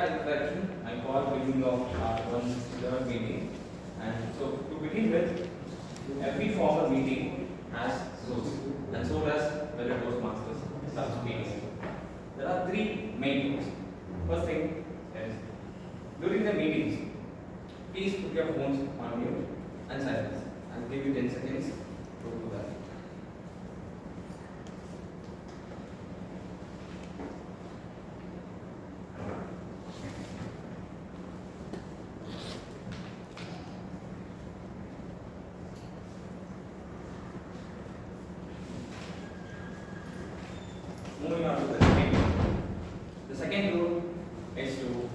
that introduction, I call beginning of our 163rd meeting. And so, to begin with, every formal meeting has rules, and so does Valley Toastmasters Club's meetings. There are three main rules. First thing is, during the meetings, please put your phones on mute and silence. I'll give you 10 seconds to do that. Moving on to the second rule. The second rule is to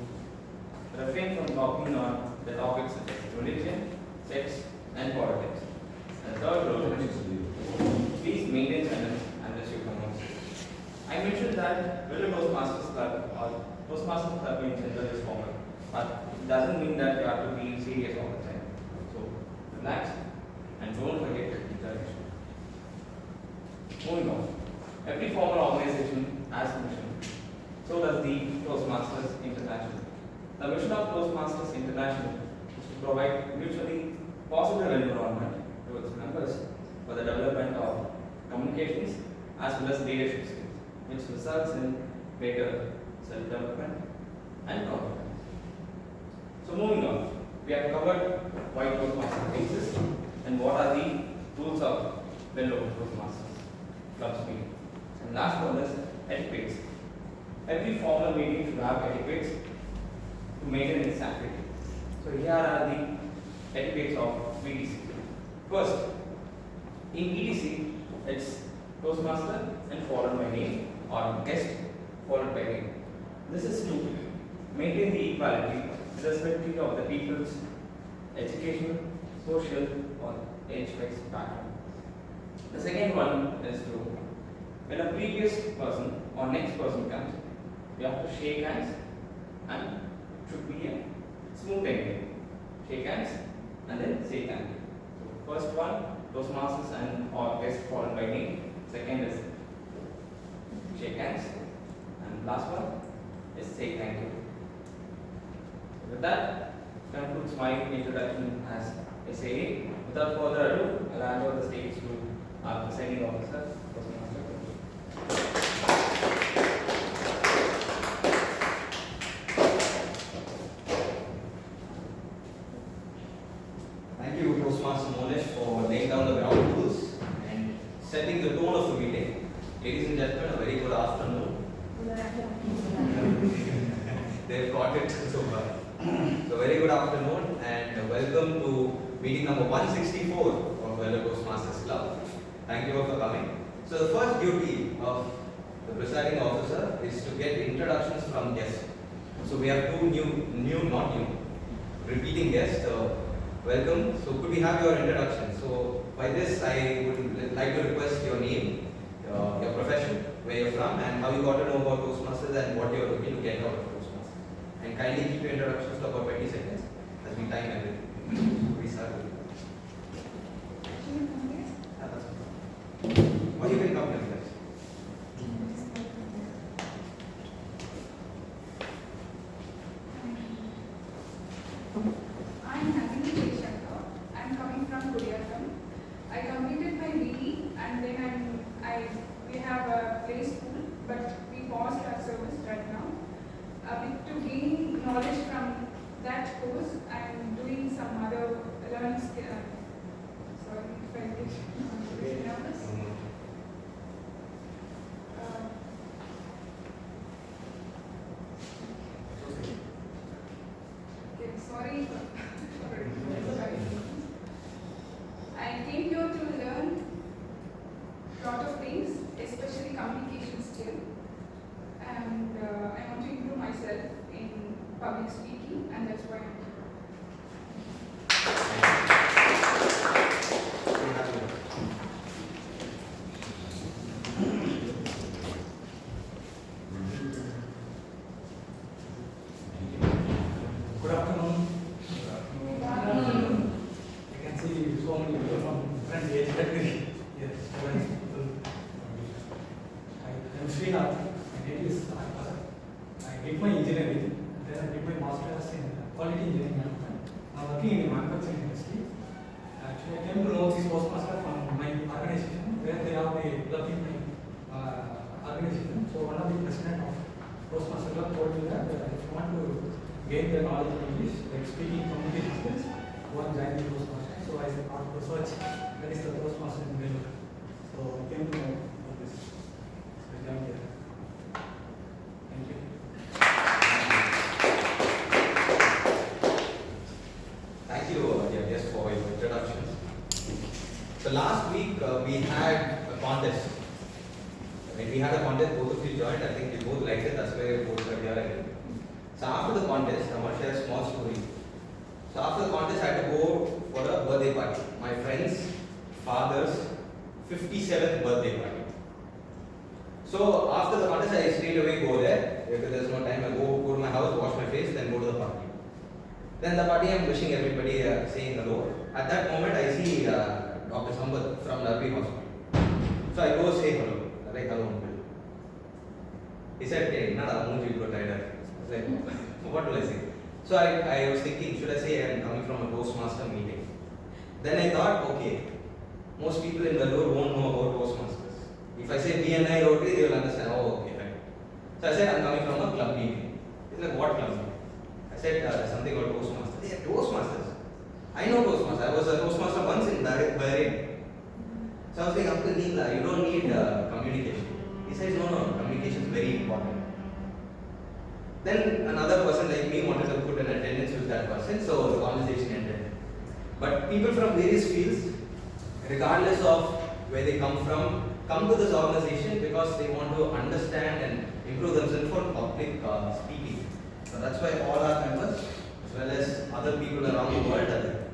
refrain from talking on the topics such as religion, sex, and politics. And the third rule is please maintain silence unless you pronounce it. I mentioned that whether Toastmasters Club or Toastmasters Club in general is formal, but it doesn't mean that you have to be serious all the time. So relax and don't forget interaction. Moving on. Every formal organization has a mission. So does the Toastmasters International. The mission of Toastmasters International is to provide mutually positive environment to its members for the development of communications as well as leadership skills, which results in better self-development and confidence. So moving on, we have covered why Toastmasters exist and what are the rules of fellow Toastmasters Club's meeting. And last one is etiquettes. Every formal meeting should have etiquettes to maintain its sanctity. So here are the etiquettes of BTC. First, in BTC, it's Toastmaster and followed by name, or guest followed by name. This is to maintain the equality irrespective of the people's educational, social, or age-based background. The second one is to when a previous person or next person comes, you have to shake hands and it should be a smooth ending. Shake hands and then say thank you. So first one, Toastmasters and or guest followed by name. Second is shake hands and last one is say thank you. With that concludes my introduction as SAA. Without further ado, I'll hand over the stage to our presiding officer, Toastmaster. Thank you, Toastmaster Monesh, for laying down the ground rules and setting the tone of the meeting. Ladies and gentlemen, a very good afternoon. They've got it so far. So, very good afternoon and welcome to meeting number 164 of Valley Toastmasters Club. Thank you all for coming. So, the first duty of the presiding officer is to get introductions from guests. So, we have two repeating guests. Welcome. So, could we have your introduction? So, by this, I would like to request your name, your profession, where you're from, and how you got to know about Toastmasters and what you're looking to get out of Toastmasters. And kindly keep your introductions to about 20 seconds as we time everything. We start with you. Or you can come here, guys. I'm Nandini Jayashankar. I'm coming from Kuriyatam. I completed my BE and then we have a play school, but we paused our service right now. To gain knowledge from that course, I'm doing some other learning skills. Sorry if I get nervous. Okay, sorry. I came here to learn a lot of things, especially communication skill, and I want to improve myself in public speaking, and that's why I'm here. Good afternoon. Good afternoon. I can see so many people from different age category. Yes, students, people. I am Srinath. My name is I did my engineering. Then I did my master's in quality engineering management. I'm working in the manufacturing industry. Actually, I came to know this Toastmaster from my organization, where they are the club in my organization. So one of the president of Toastmaster Club told me that if you want to gain the knowledge of English, like speaking communication skills, go and join the Toastmaster. So I started to search where is the Toastmaster in Vellore. So I came to know of this. So I joined here. Thank you. Thank you, yes, for your introductions. So last week we had a contest. When we had a contest, both of you joined. I think you both liked it. That's why you both were here again. So after the contest, I want to share a small story. So after the contest, I had to go for a birthday party. My friend's father's 57th birthday party. So after the contest, I straight away go there. If there's no time, I go to my house, wash my face, then go to the party. Then the party, I'm wishing everybody saying hello. At that moment, I see Dr. Sambat from Narvi Hospital. So I go say hello. Like hello, uncle. He said, "Hey, nada, Munji, you got tired." I was like, "What will I say?" So I was thinking, should I say I'm coming from a Toastmaster meeting? Then I thought, okay, most people in Vellore won't know about Toastmasters. If I say BNI Rotary, they will understand. Oh, okay, right. So I said I'm coming from a club meeting. He's like, what club meeting? I said something about Toastmasters. They are Toastmasters. I know Toastmasters. I was a Toastmaster once in Bahrain. So I was like, Uncle Neela, you don't need communication. He said, no, communication is very important. Then another person like me wanted to put an attendance with that person, so the conversation ended. But people from various fields, regardless of where they come from, come to this organization because they want to understand and improve themselves for public speaking. So that's why all our members, as well as other people around the world, are there.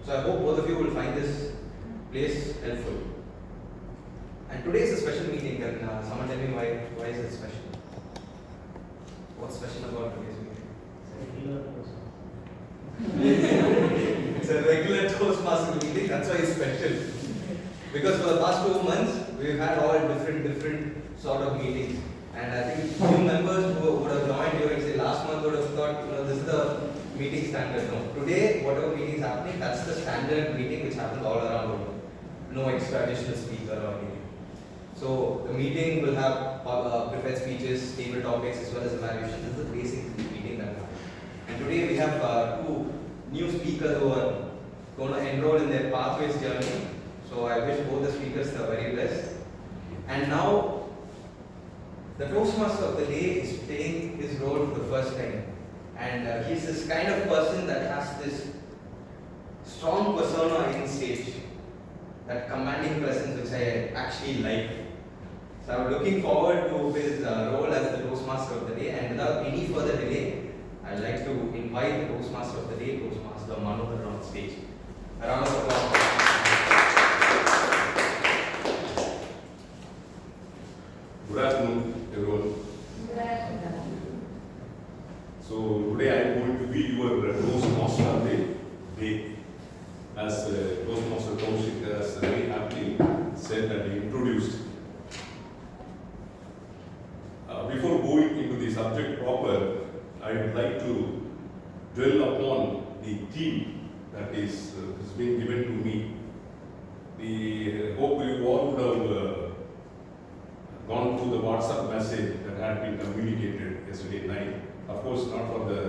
So I hope both of you will find this place helpful. And today is a special meeting. Can someone tell me why is it special? What's special about today's meeting? It's a regular Toastmaster meeting. That's why it's special. Because for the past 2 months, we've had all different sort of meetings. And I think new members who would have joined during say last month would have thought, this is the meeting standard. No, today whatever meeting is happening, that's the standard meeting which happens all around the world. No extra additional speaker or anything. So the meeting will have prepared speeches, table topics as well as evaluation. This is the basic meeting that we have. And today we have 2 new speakers who are going to enroll in their pathways journey. So I wish both the speakers the very best. And now the Toastmaster of the day is playing his role for the first time. And he's this kind of person that has this strong persona in stage, that commanding presence which I actually like. So I'm looking forward to his role as the Toastmaster of the day, and without any further delay, I'd like to invite the Toastmaster of the day, Toastmaster Manohar, on stage. A round of applause. Good afternoon, everyone. Good afternoon. So today I am going to be your Toastmaster of the day. As Toastmaster Kaushik has very aptly said and introduced. Before going into the subject proper, I would like to dwell upon the theme that is being given to me. The hope you all would have gone through the WhatsApp message that had been communicated yesterday night. Of course, not for the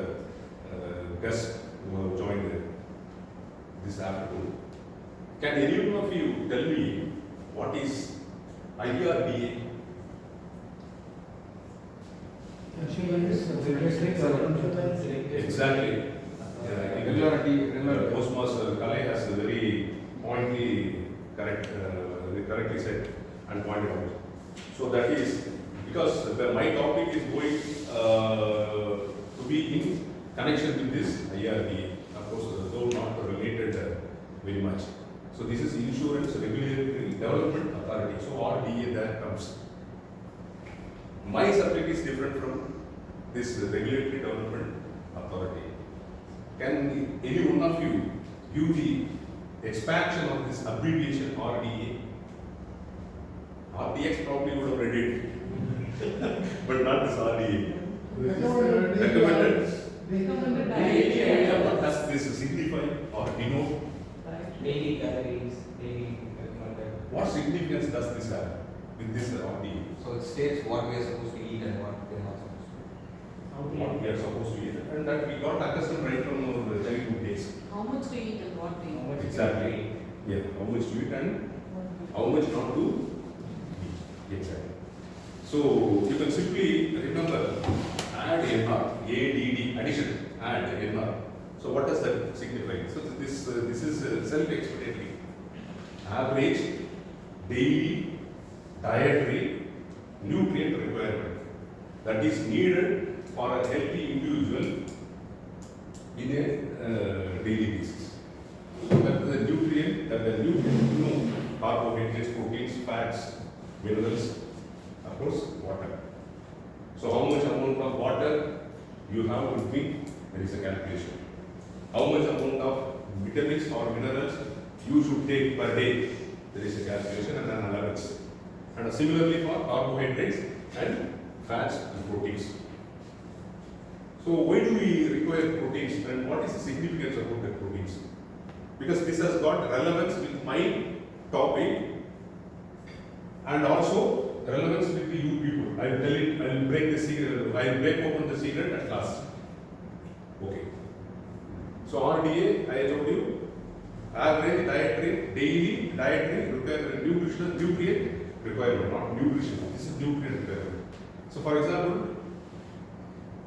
guests who have joined this afternoon. Can any one of you tell me what is IRDA? Exactly. Toastmaster Kalai has a very pointedly correctly said and pointed out. So that is because my topic is going to be in connection with this IRDA. Of course, though not related very much. So this is Insurance Regulatory Development Authority. So RDA there comes. My subject is different from this Regulatory Development Authority. Can any one of you give the expansion of this abbreviation RDA? RDX probably would have read it, but not this RDA. Recommended. Recommended Any diet. idea what does this signify or denote? Daily calories, daily recommended. What significance does this have with this RDA? So it states what we are supposed to eat and what we are not supposed to eat. What we are supposed to eat, and that we got accustomed right from our childhood days. How much to eat and what to How eat? much Exactly. Yeah, how much to eat and how much not to eat. Exactly. So you can simply remember add NR, ADD, addition, add NR. So what does that signify? So this is self-explanatory. Average daily dietary nutrient requirement that is needed for a healthy individual in a daily basis. So that the nutrient, you know, carbohydrates, proteins, fats, minerals, of course, water. So how much amount of water you have to drink, there is a calculation. How much amount of vitamins or minerals you should take per day, there is a calculation and an allowance. And similarly for carbohydrates and fats and proteins. So why do we require proteins and what is the significance about the proteins? Because this has got relevance with my topic and also relevance with the you people. I will tell it, I will break the secret, I will break open the secret at last. Okay. So RDA, I told you, average dietary, daily dietary requirement, nutrient requirement, not nutrition. This is nutrient requirement. So for example,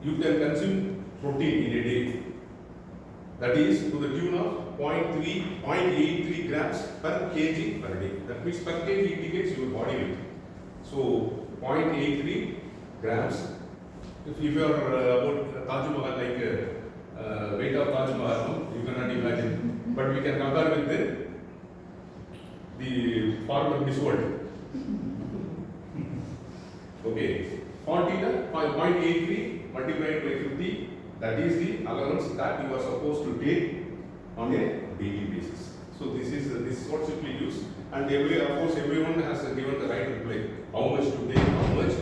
you can consume protein in a day. That is to the tune of 0.83 grams per kg per day. That means per kg indicates your body weight. So 0.83 grams. If you are about Taj Mahal, like weight of Taj Mahal, you cannot imagine. But we can compare with the former Miss World. Okay, 0.83 multiplied by 50. That is the allowance that you are supposed to take on a daily basis. So this is what simply used, and of course everyone has given the right reply. How much to take, how much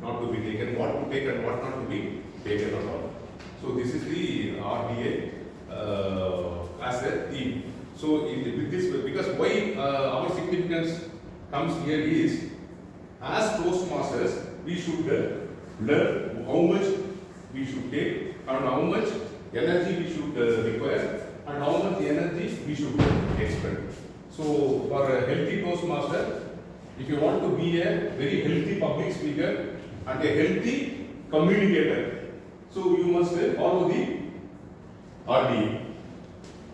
not to be taken, what to take and what not to be taken at all. So this is the RDA as a theme. So with this, because why our significance comes here is, as Toastmasters, we should learn how much we should take and how much energy we should require and how much energy we should expend. So for a healthy Toastmaster, if you want to be a very healthy public speaker and a healthy communicator, so you must follow the RDA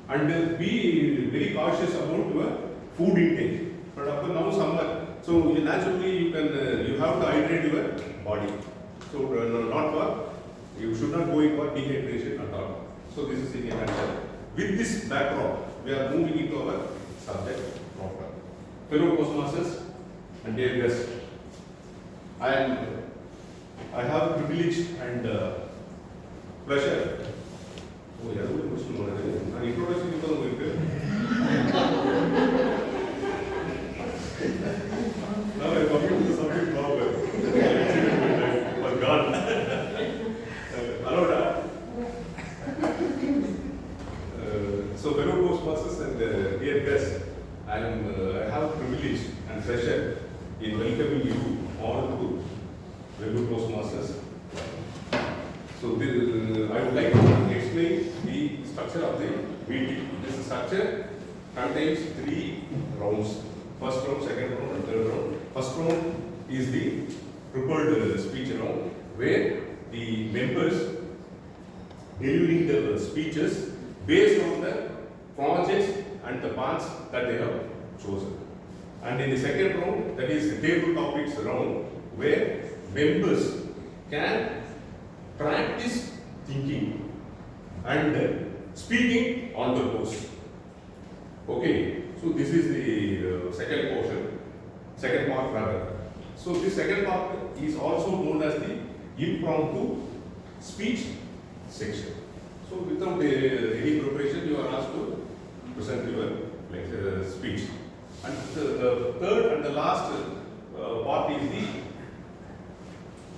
and be very cautious about your food intake. But after now summer, so naturally you have to hydrate your body. So not for, you should not go in for dehydration at all. So this is in a nutshell. With this backdrop, we are moving into our subject proper. Fellow Toastmasters and dear guests, I have privilege and pleasure. Oh, yeah, good question. An introduction to the now I am coming to the subject proper. For God. Hello, so fellow Toastmasters and dear guests, I have privilege and pleasure in welcoming you all to fellow Toastmasters. So I would like to explain the structure of the meeting. This structure contains 3 rounds. First round, second round and third round. First round is the prepared speech round where the members delivering the speeches based on the projects and the paths that they have chosen. And in the second round, that is the table topics round, where members can practice thinking and speaking on the post. Okay, so this is the second portion, second part rather. So this second part is also known as the impromptu speech section. So without any preparation, you are asked to present your speech. And the third and the last part is the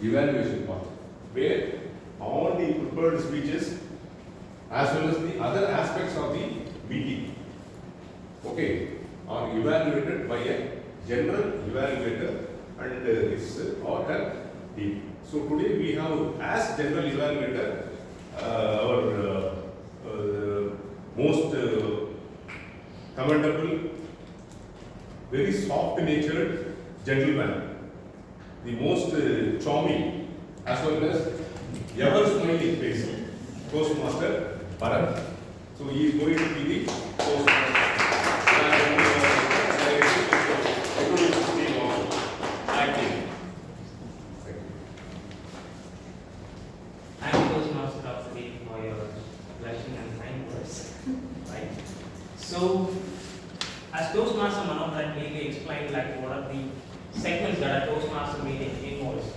evaluation part, where all the prepared speeches as well as the other aspects of the meeting, okay, are evaluated by a general evaluator and his or her team. So today we have as general evaluator our most commendable, very soft-natured gentleman, the most charming as well as ever smiling face, Toastmaster Bharat. So he is going to be the Toastmaster. Thank you, Toastmaster Dr. Deep, for your blushing and kind words. Right? So, as Toastmaster Manoj had clearly explained, like what are the segments that a Toastmaster meeting involves,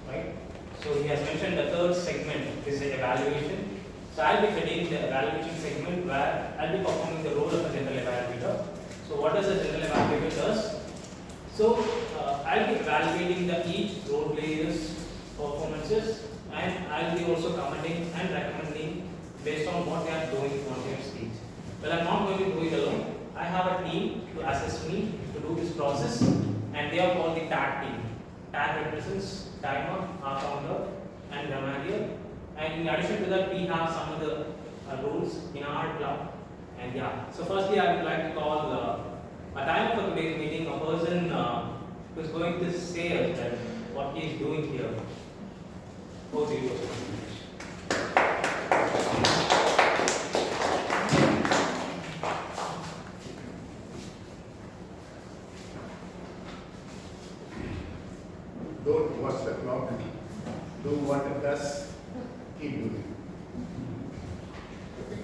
right? So he has mentioned the third segment is the evaluation. So I'll be heading the evaluation segment where I'll be performing the role of a general evaluator. So what does a general evaluator does? So I'll be evaluating each role player's performances, and I'll be also commenting and recommending based on what they are doing on their speech. Well, I'm not going to do it alone. I have a team to assist me to do this process, and they are called the TAG team. TAG represents timer, our founder, and grammarian. And in addition to that, we have some of the rules in our club. And yeah, so firstly, I would like to call a timer for today's meeting, a person who is going to say us that what he is doing here. Over to you. Don't watch the clock. Do what it does. Keep doing. Okay.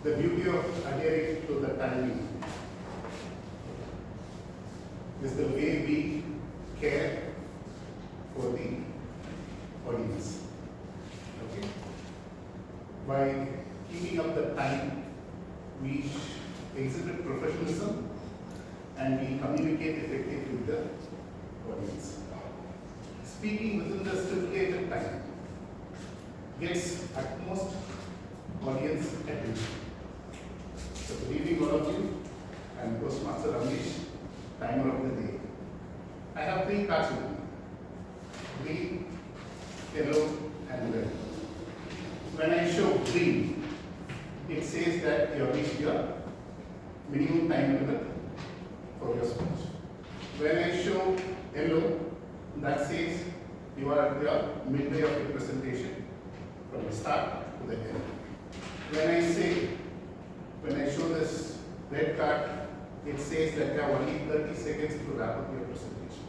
The beauty of adhering to the timing is the way we care for the audience. Okay. By keeping up the time, we exhibit professionalism and we communicate effectively with the audience. Speaking within the stipulated time gets utmost audience attention. So good evening all of you. I'm Toastmaster Ramesh, timer of the day. I have 3 cards with me: green, yellow and red. When I show green, it says that you have reached your minimum time limit for your speech. When I show yellow, that says you are at your midway of your presentation from the start to the end. When I show this red card, it says that you have only 30 seconds to wrap up your presentation.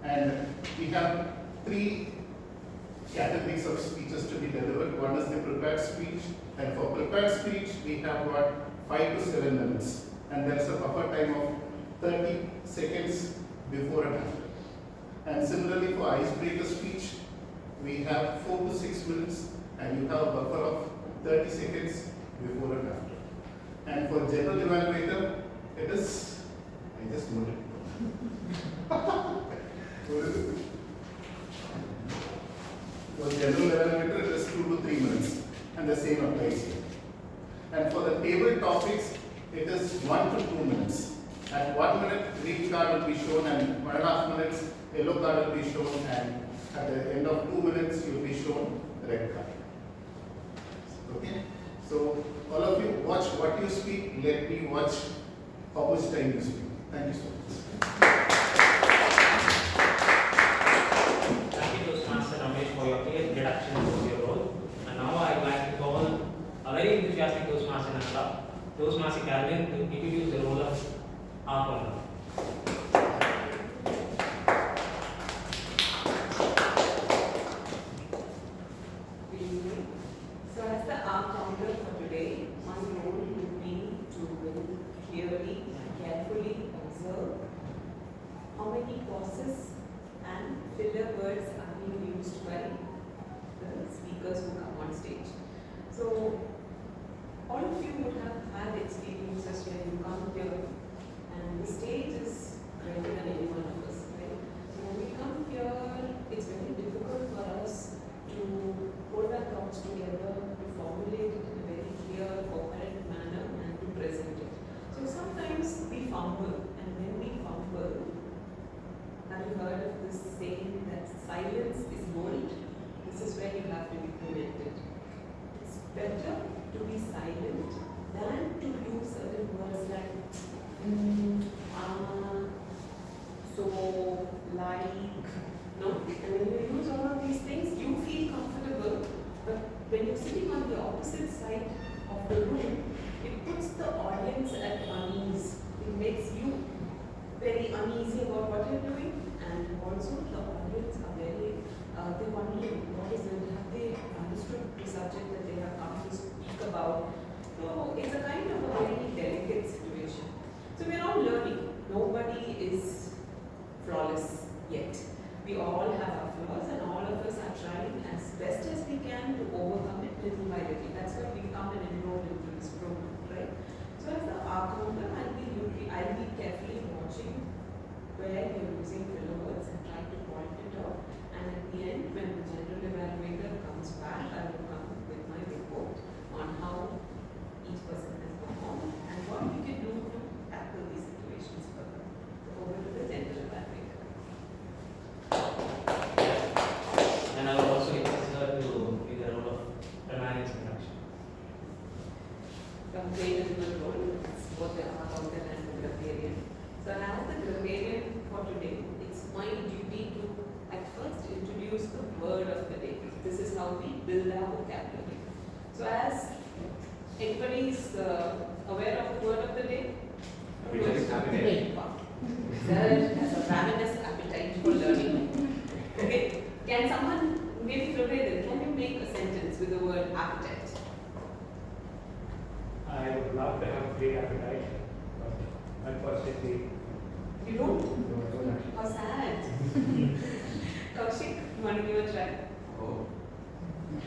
And we have 3 categories of speeches to be delivered. One is the prepared speech, and for prepared speech, we have got 5 to 7 minutes, and there is a buffer time of 30 seconds before and after. And similarly for icebreaker speech, we have 4 to 6 minutes, and you have a buffer of 30 seconds before and after. And for general evaluator, it is, I just noted it. What is it? For general evaluator, it is 2 to 3 minutes, and the same applies here. And for the table topics, it is 1 to 2 minutes. At 1 minute, green card will be shown, and 1.5 minutes, yellow card will be shown, and at the end of 2 minutes, you will be shown red card. Okay? So, all of you, watch what you speak. Let me watch how much time you speak. Thank you so much. Thank you, Toastmaster Ramesh, for your clear introduction to your role. And now I would like to call a very enthusiastic Toastmaster in our club, Toastmaster Calvin, to introduce the role of our founder. Good evening. So as the art founder for today, my role would be to very clearly and carefully observe how many pauses and filler words are being used by the speakers who come on stage. So all of you would have had experiences where you come here and the stage is greater than any one of us, right? So when we come here, it's very difficult for us silence is gold, this is where you have to be prevented. It's better to be silent than to use certain words like so, like, no? And when you use all of these things, you feel comfortable, but when you're sitting on the opposite side of the room, it puts the audience at unease. It makes you very uneasy about what you're doing, and also the audience are very, they wonder what is it, have they understood the subject that they have come to speak about? So it's a kind of a very delicate situation. So we're all learning. Nobody is flawless yet. We all have our flaws, and all of us are trying as best as we can to overcome it little by little. That's why we come and enroll into this program, right? So as the counter, I'll be carefully watching where you're using filler words and trying to point it out. And at the end, when the general evaluator comes back, I will come with my report on how each person has performed and what we can do to tackle these situations further. So over to the general evaluator. And I will also request her to be the role of permanent introduction. From playing a dual role, it's both the accountant and the grammarian. So as the grammarian for today, it's my duty to at first introduce the word of the day. This is how we build our vocabulary. So as anybody is aware of the word of the day? Appetite. Sir has a ravenous appetite for learning. Okay, can someone, maybe Florida, can you make a sentence with the word appetite? I would love to have great appetite, but unfortunately, You don't? no. How sad. Kaushik, you want to give a try? Oh,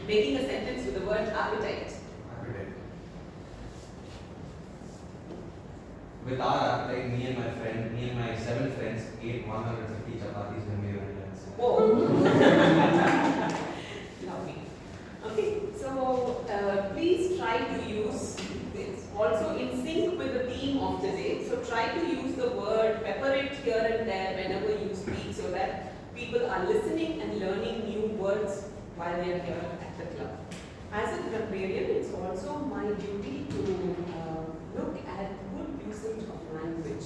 Making a sentence with the word appetite. appetite. With our appetite, me and my 7 friends ate 150 chapatis when we were in Lens. Whoa. Lovely. Okay, so please try to use this also in sync with the theme of the day. So try to use the word, pepper it here and there whenever you speak so that people are listening and learning new words while they are here at the club. As a grammarian, it's also my duty to look at good usage of language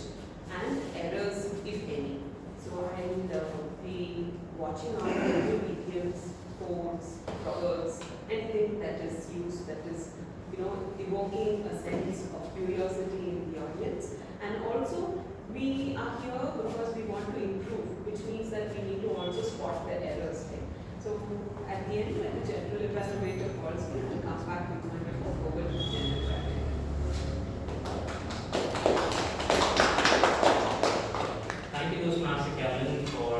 and errors, if any. So I'll be watching out for new idioms, codes, proverbs, anything that is used that is, evoking a sense of curiosity in the audience. And also, we are here because we want to improve, which means that we need to also spot the errors. Right? So at the end, when the general evaluator calls me, I'll come back with my report over to the general evaluator. Thank you, Toastmaster Calvin, for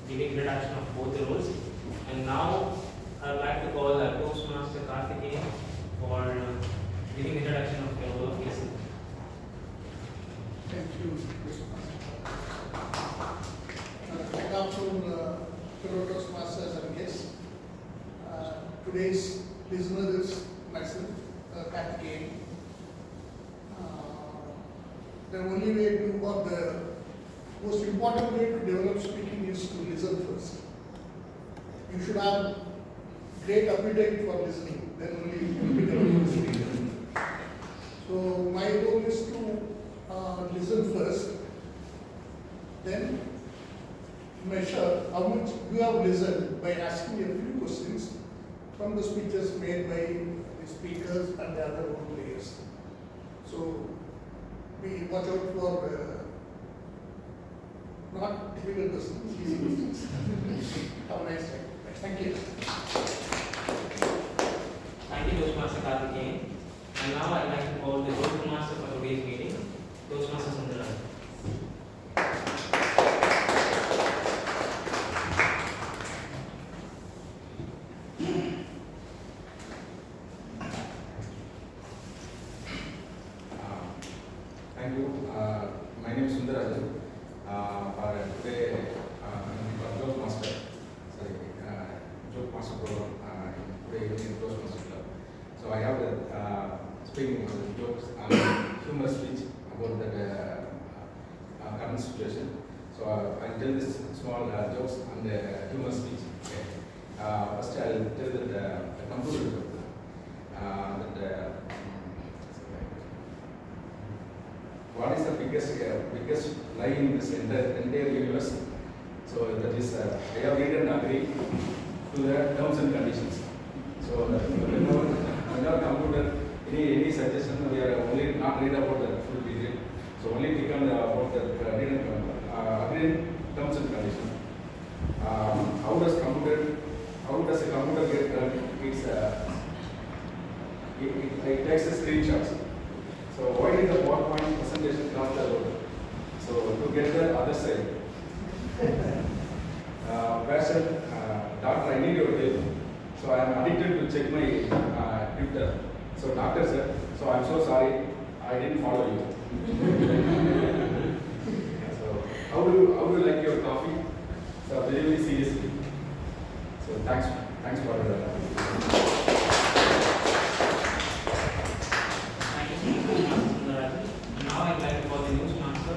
giving introduction of both the roles. And now I would like to call Toastmaster Karthikeyan for giving introduction of your role of listening. Thank you. Good afternoon, fellow Toastmasters and guests. Today's listener is myself, Karthikeyan. The only way to, or the most important way to develop speaking is to listen first. You should have great appetite for listening, then only you will become a speaker. So my role is to listen first, then measure how much you have listened by asking a few questions from the speeches made by the speakers and the other role players. So we watch out for not difficult questions, easy questions. Have a nice day. Thank you. Thank you, Toastmaster Karthikeyan. And now I'd like to call the Toastmaster for today's meeting, Toastmaster Sundaram. Thank you. My name is Sundarajan. Today, I'm Joke Master. Sorry, Joke Master program. Today, evening Toastmaster Club. So I have the speaking jokes and humor speech. Okay. First, I'll tell that the computer joke. What is the biggest lie in this entire universe? So that is, I have read and agree to the terms and conditions. So whenever computer any suggestion, we are only not read about the full detail. So only click on about the agreed terms and conditions. How does a computer get it takes the screenshots. So why did the PowerPoint presentation comes out? So to get the other side. Passion, doctor, I need your help. So I am addicted to check my Twitter. So doctor said, so I'm so sorry, I didn't follow you. So how do you like your coffee? So very seriously. So thanks for Thank you so much, Sundararajan. Now I'd like to call the Newsmaster.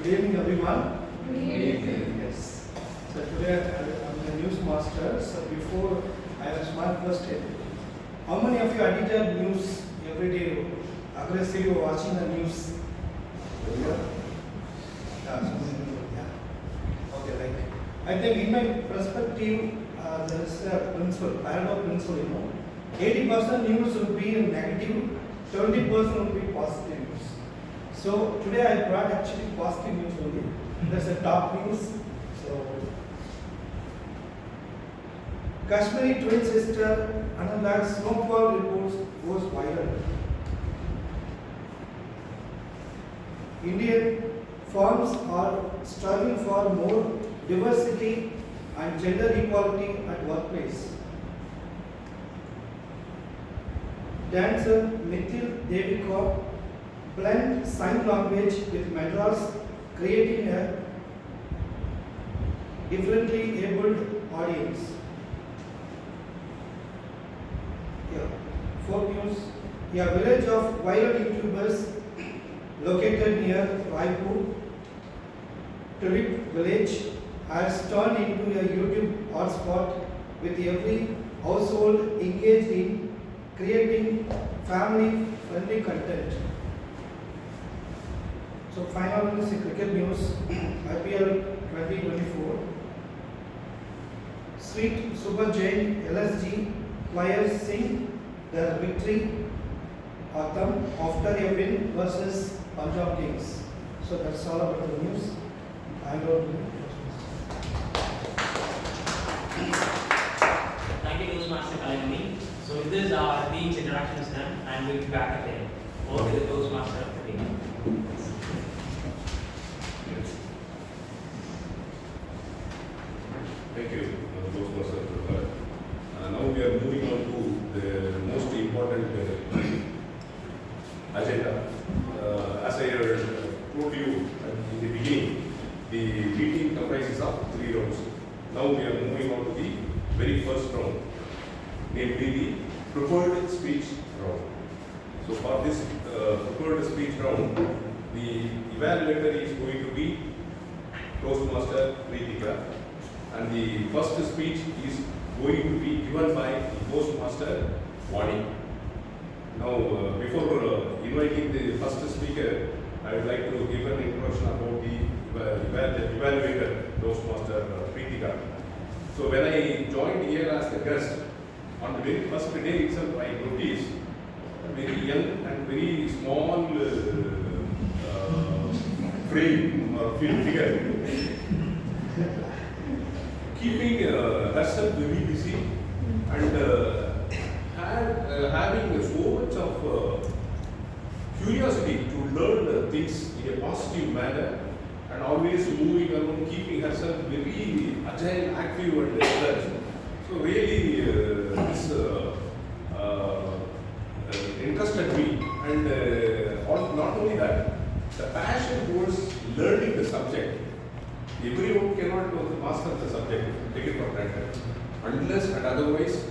Good evening, everyone. Good evening. Yes. So today I'm the news master. So before I was my first day. How many of you edited news every day, aggressively watching the news? Yeah, so many people, yeah. Okay, right. I think in my perspective, there is a principle, paradox principle, 80% news will be negative, 20% will be positive news. So today I brought actually positive news only. There's a top news. So Kashmiri twin sister Anand's snowfall reports goes viral. Indian firms are striving for more diversity and gender equality at workplace. Dancer Mithil Devika blend sign language with Madras, creating a differently abled audience. Fourth news. A village of viral YouTubers located near Raipur, Tulip Village, has turned into a YouTube hotspot with every household engaged in creating family-friendly content. So final one is cricket news. IPL 2024. Sweet Super Jain LSG players sing their victory anthem after a win versus Punjab Kings. So that's all about the news. I don't know. Thank you, Toastmaster Kalamani. So with this, our team's introduction is done, and we'll be back again. Over to the Toastmaster of the day. Thank you, Toastmaster. Now we are moving on to the most important agenda. As I told you in the beginning, the meeting comprises of 3 rounds. Now we are moving on to the very first round, namely the prepared speech round. So for this prepared speech round, the evaluator is going to be Toastmaster Preetika, and the first speech is going to be given by the Toastmaster Vani. Now, before inviting the first speaker, I would like to give an introduction about the evaluator, Toastmaster Preetika. So when I joined here as the guest, on the very first day itself, I noticed a very young and very small frame or figure, keeping herself very busy and having so much of curiosity to learn things in a positive manner, and always moving around, keeping herself very agile, active and alert. So really this interested me, and not only that, the passion towards learning the subject. Everyone cannot master the subject, take it for granted. Unless and otherwise,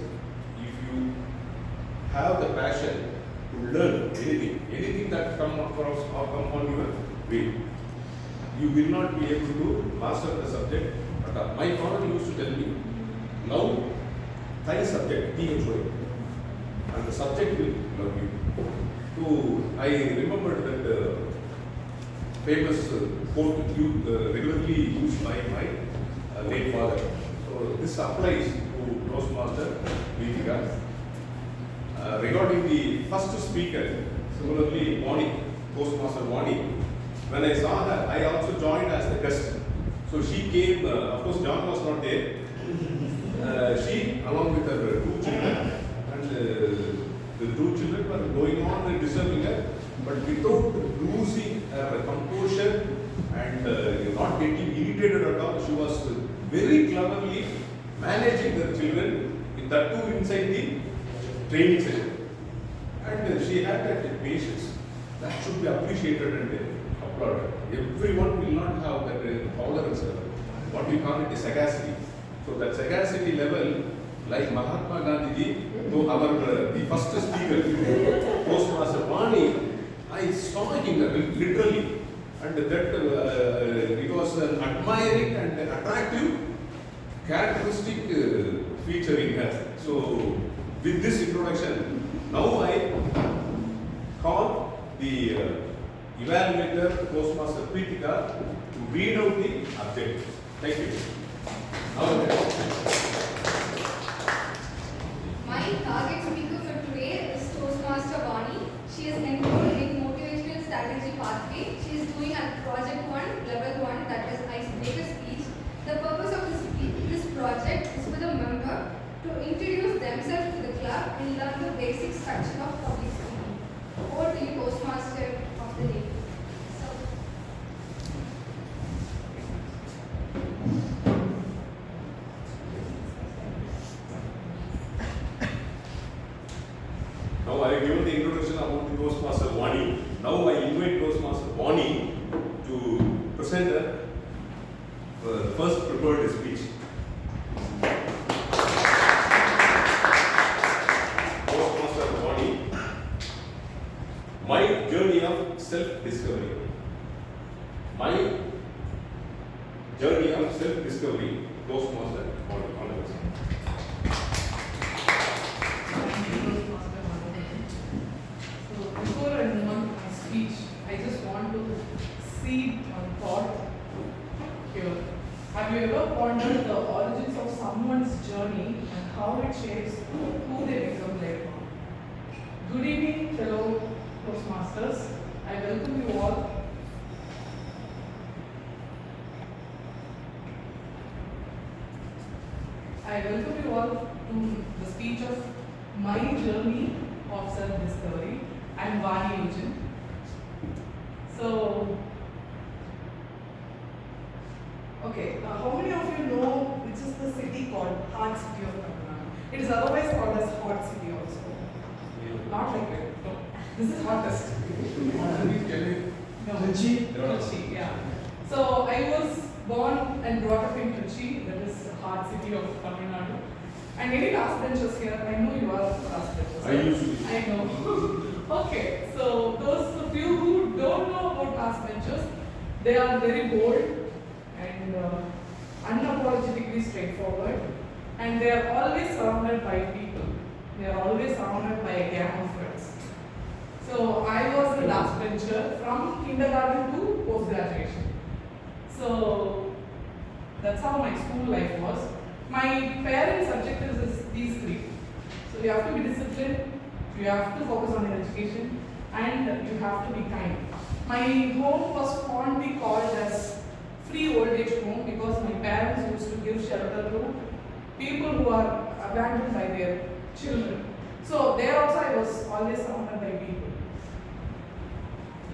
have the passion to learn anything that come across or come on your way, you will not be able to master the subject. But my father used to tell me, now try a subject, be enjoyed, and the subject will love you. So I remembered that famous quote regularly used by my late father. So this applies to Toastmaster Deepika. Regarding the first speaker, similarly Vani, Toastmaster Vani, when I saw her, I also joined as the guest. So she came, of course John was not there. She, along with her two children, and the two children were going on and disturbing her, but without losing her composure and not getting irritated at all. She was very cleverly managing the children, in that too inside the training session. And she had that patience. That should be appreciated and applauded. Everyone will not have that tolerance level. What we call it is sagacity. So that sagacity level, like Mahatma Gandhi, to our the first speaker, Toastmaster Vani, I saw him literally, and that it was an admiring and attractive characteristic featuring her. So with this introduction, now I call the evaluator, Toastmaster Preetika, to read out the objectives. Thank you. My target speaker for today is Toastmaster Vani. She is enrolled in Motivational Strategy Pathway. She is doing a Project 1, Level 1, that is Icebreaker Speech. The purpose of this project is for the member to introduce themselves to the club and learn the basic structure of public speaking. Over to you, Toastmaster of the day. Now I have given the introduction about the Toastmaster Vani. Now I invite Toastmaster Vani to present the first prepared speech. Toastmaster Vani, my journey of self-discovery. My journey of self-discovery, Toastmaster Vani. Before I move on to my speech, I just want to seed a thought here. Have you ever pondered the origins of someone's journey and how it shapes who they become later on? Good evening, fellow Toastmasters. I welcome you all. I welcome you all to the speech of my journey of self-discovery. I'm Vani Eugene. So, okay, how many of you know which is the city called Heart City of Tamil Nadu? It is otherwise called as Hot City also. Not like it. No. This is hottest. No, Trichy, yeah. So I was born and brought up in Trichy, that is the Heart City of Tamil Nadu. And any last benchers here? I know you are last benchers. I used to be. I know. Okay, so those of you who don't know about last benchers, they are very bold and unapologetically straightforward, and they are always surrounded by people. They are always surrounded by a gang of friends. So I was the last bencher from kindergarten to post-graduation. So that's how my school life was. My parents' objectives is these three. So you have to be disciplined, you have to focus on your education, and you have to be kind. My home was fondly called as free old age home because my parents used to give shelter to people who are abandoned by their children. So there also I was always surrounded by people.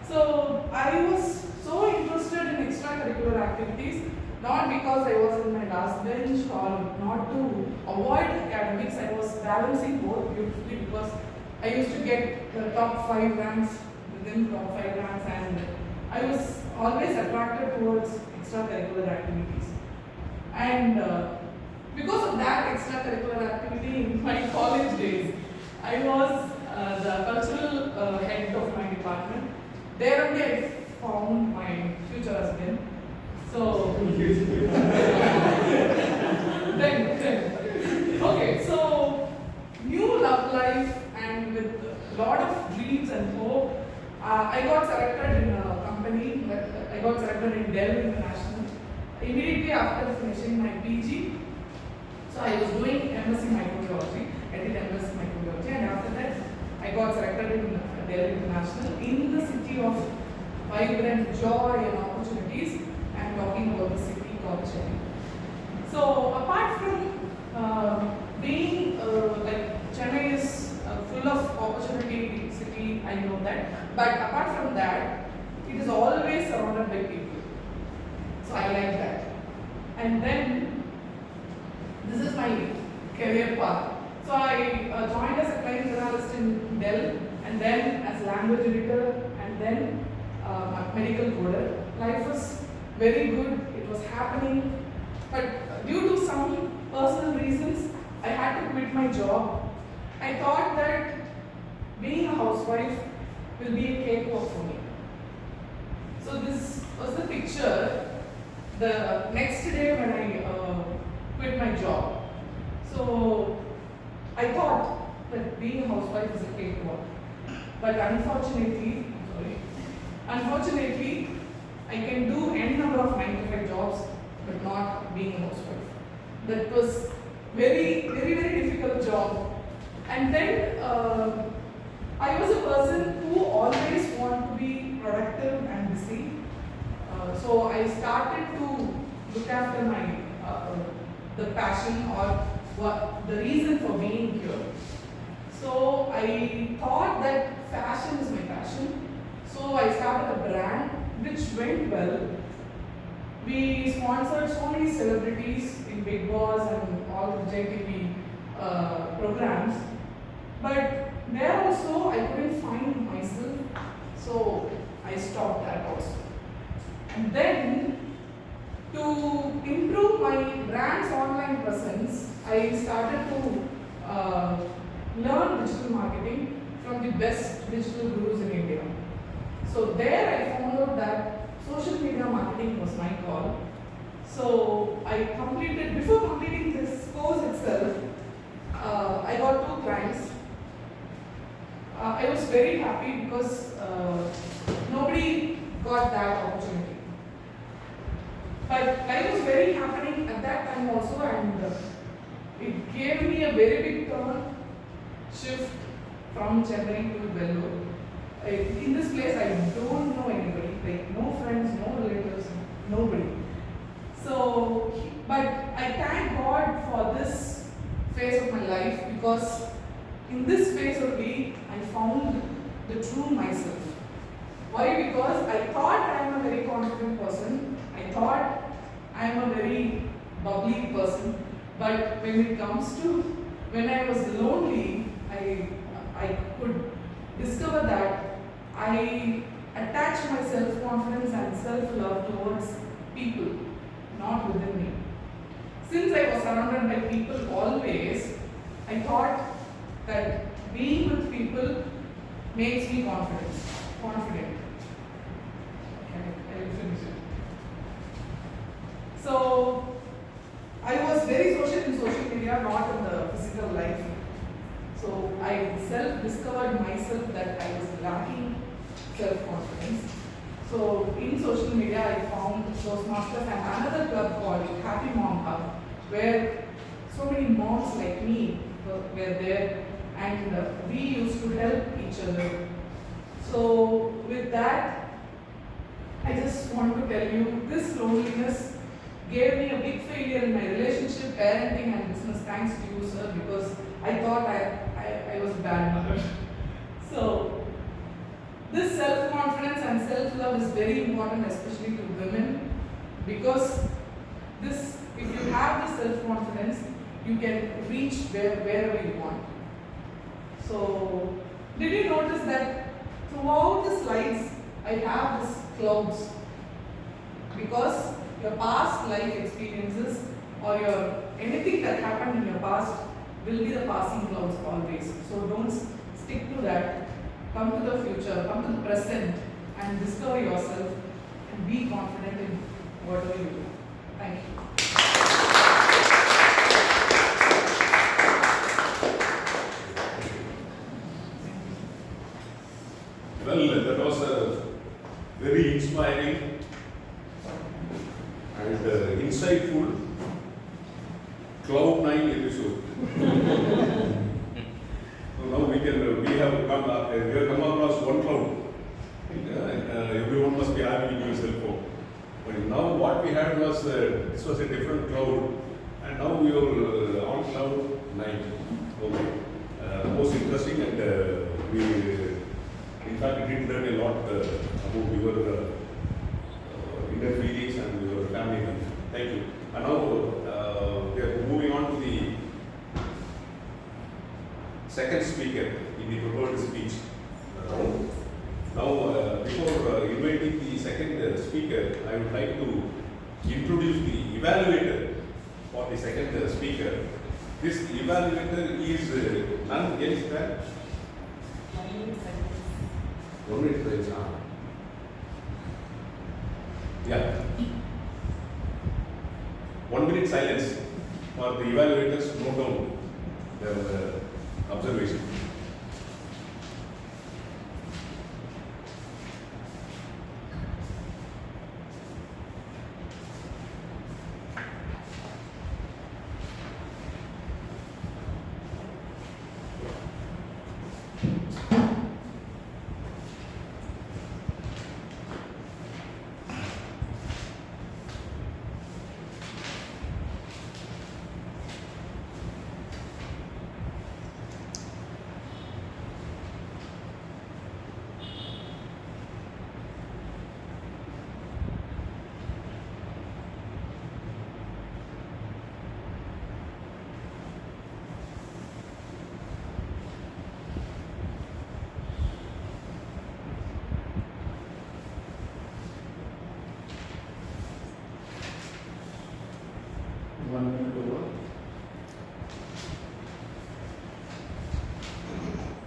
So I was so interested in extracurricular activities, not because I was in my last bench or not to avoid academics. I was balancing both beautifully because I used to get the top 5 ranks within top 5 ranks, and I was always attracted towards extracurricular activities. And because of that extracurricular activity in my college days, I was the cultural head of my department. There only I found my future husband. So then, okay, so new love life and with a lot of dreams and hope. I got selected in a company, I got selected in Dell International. Immediately after finishing my PG, so I was doing MSc Microbiology. I did MSc Microbiology, and after that, I got selected in Dell International in the city of vibrant joy and opportunities. I'm talking about the city called Chennai. So apart from being like Chennai is full of opportunity city, I know that. But apart from that, it is always surrounded by people. So I like that. And then this is my career path. So I joined as a client analyst in Dell, and then as language editor, and then medical coder. Life was very good. It was happening, but due to some personal reasons, I had to quit my job. I thought that being a housewife will be a cakewalk for me. So this was the picture the next day when I quit my job. So I thought that being a housewife is a cakewalk. But unfortunately, I can do any number of 9 to 5 jobs, but not being a housewife. That was very difficult job. And then I was a person who always wanted to be productive and busy. So I started to look after my the passion or the reason for being here. So I thought that fashion is my passion. So I started a brand which went well. We sponsored so many celebrities in Bigg Boss and all the JTV programs. But there also I couldn't find myself. So I stopped that also. And then to improve my brand's online presence, I started to learn digital marketing from the best digital gurus in India. So there I found out that social media marketing was my call. So before completing this course itself, I got 2 clients. I was very happy because nobody got that opportunity. But life was very happening at that time also, and it gave me a very big shift from Chennai to Vellore. In this place, I don't know anybody, like no friends, no relatives, nobody. So, but I thank God for this phase of my life, because in this phase only I found the true myself. Why? Because I thought I am a very confident person. I thought I am a very bubbly person. But when I was lonely, I could discover that I attach my self-confidence and self-love towards people, not within me. Since I was surrounded by people always, I thought that being with people makes me confident. Okay, I will finish it. So, I was very social in social media, not in the physical life. So, I self-discovered myself that I was lacking self-confidence. So, in social media, I found Toastmasters and another club called Happy Mom Hub, where so many moms like me were there, and we used to help each other. So, with that, I just want to tell you, this loneliness gave me a big failure in my relationship, parenting and business, thanks to you, sir, because I thought I was a bad mother. So, this self-confidence and self-love is very important, especially to women, because if you have this self-confidence, you can reach wherever you want. So, did you notice that throughout the slides, I have this clouds? Because your past life experiences or anything that happened in your past will be the passing clouds always. So don't rules, stick to that, come to the future, come to the present, and discover yourself and be confident in whatever you do. Thank you. Well, that was a very inspiring and insightful Cloud 9 episode. So now we have come across one cloud. Everyone must be having a new cell phone. But now what we had was, this was a different cloud, and now we are on cloud 9. Okay. Most interesting, and we, in fact, we did learn a lot about your inner feelings and your family life. Thank you. And now we are moving on to the second speaker in the prepared speech round. Now, before inviting the second speaker, I would like to introduce the evaluator for the second speaker. This evaluator is none else than 1 minute silence. Yeah. 1 minute silence for the evaluators to note down their observation.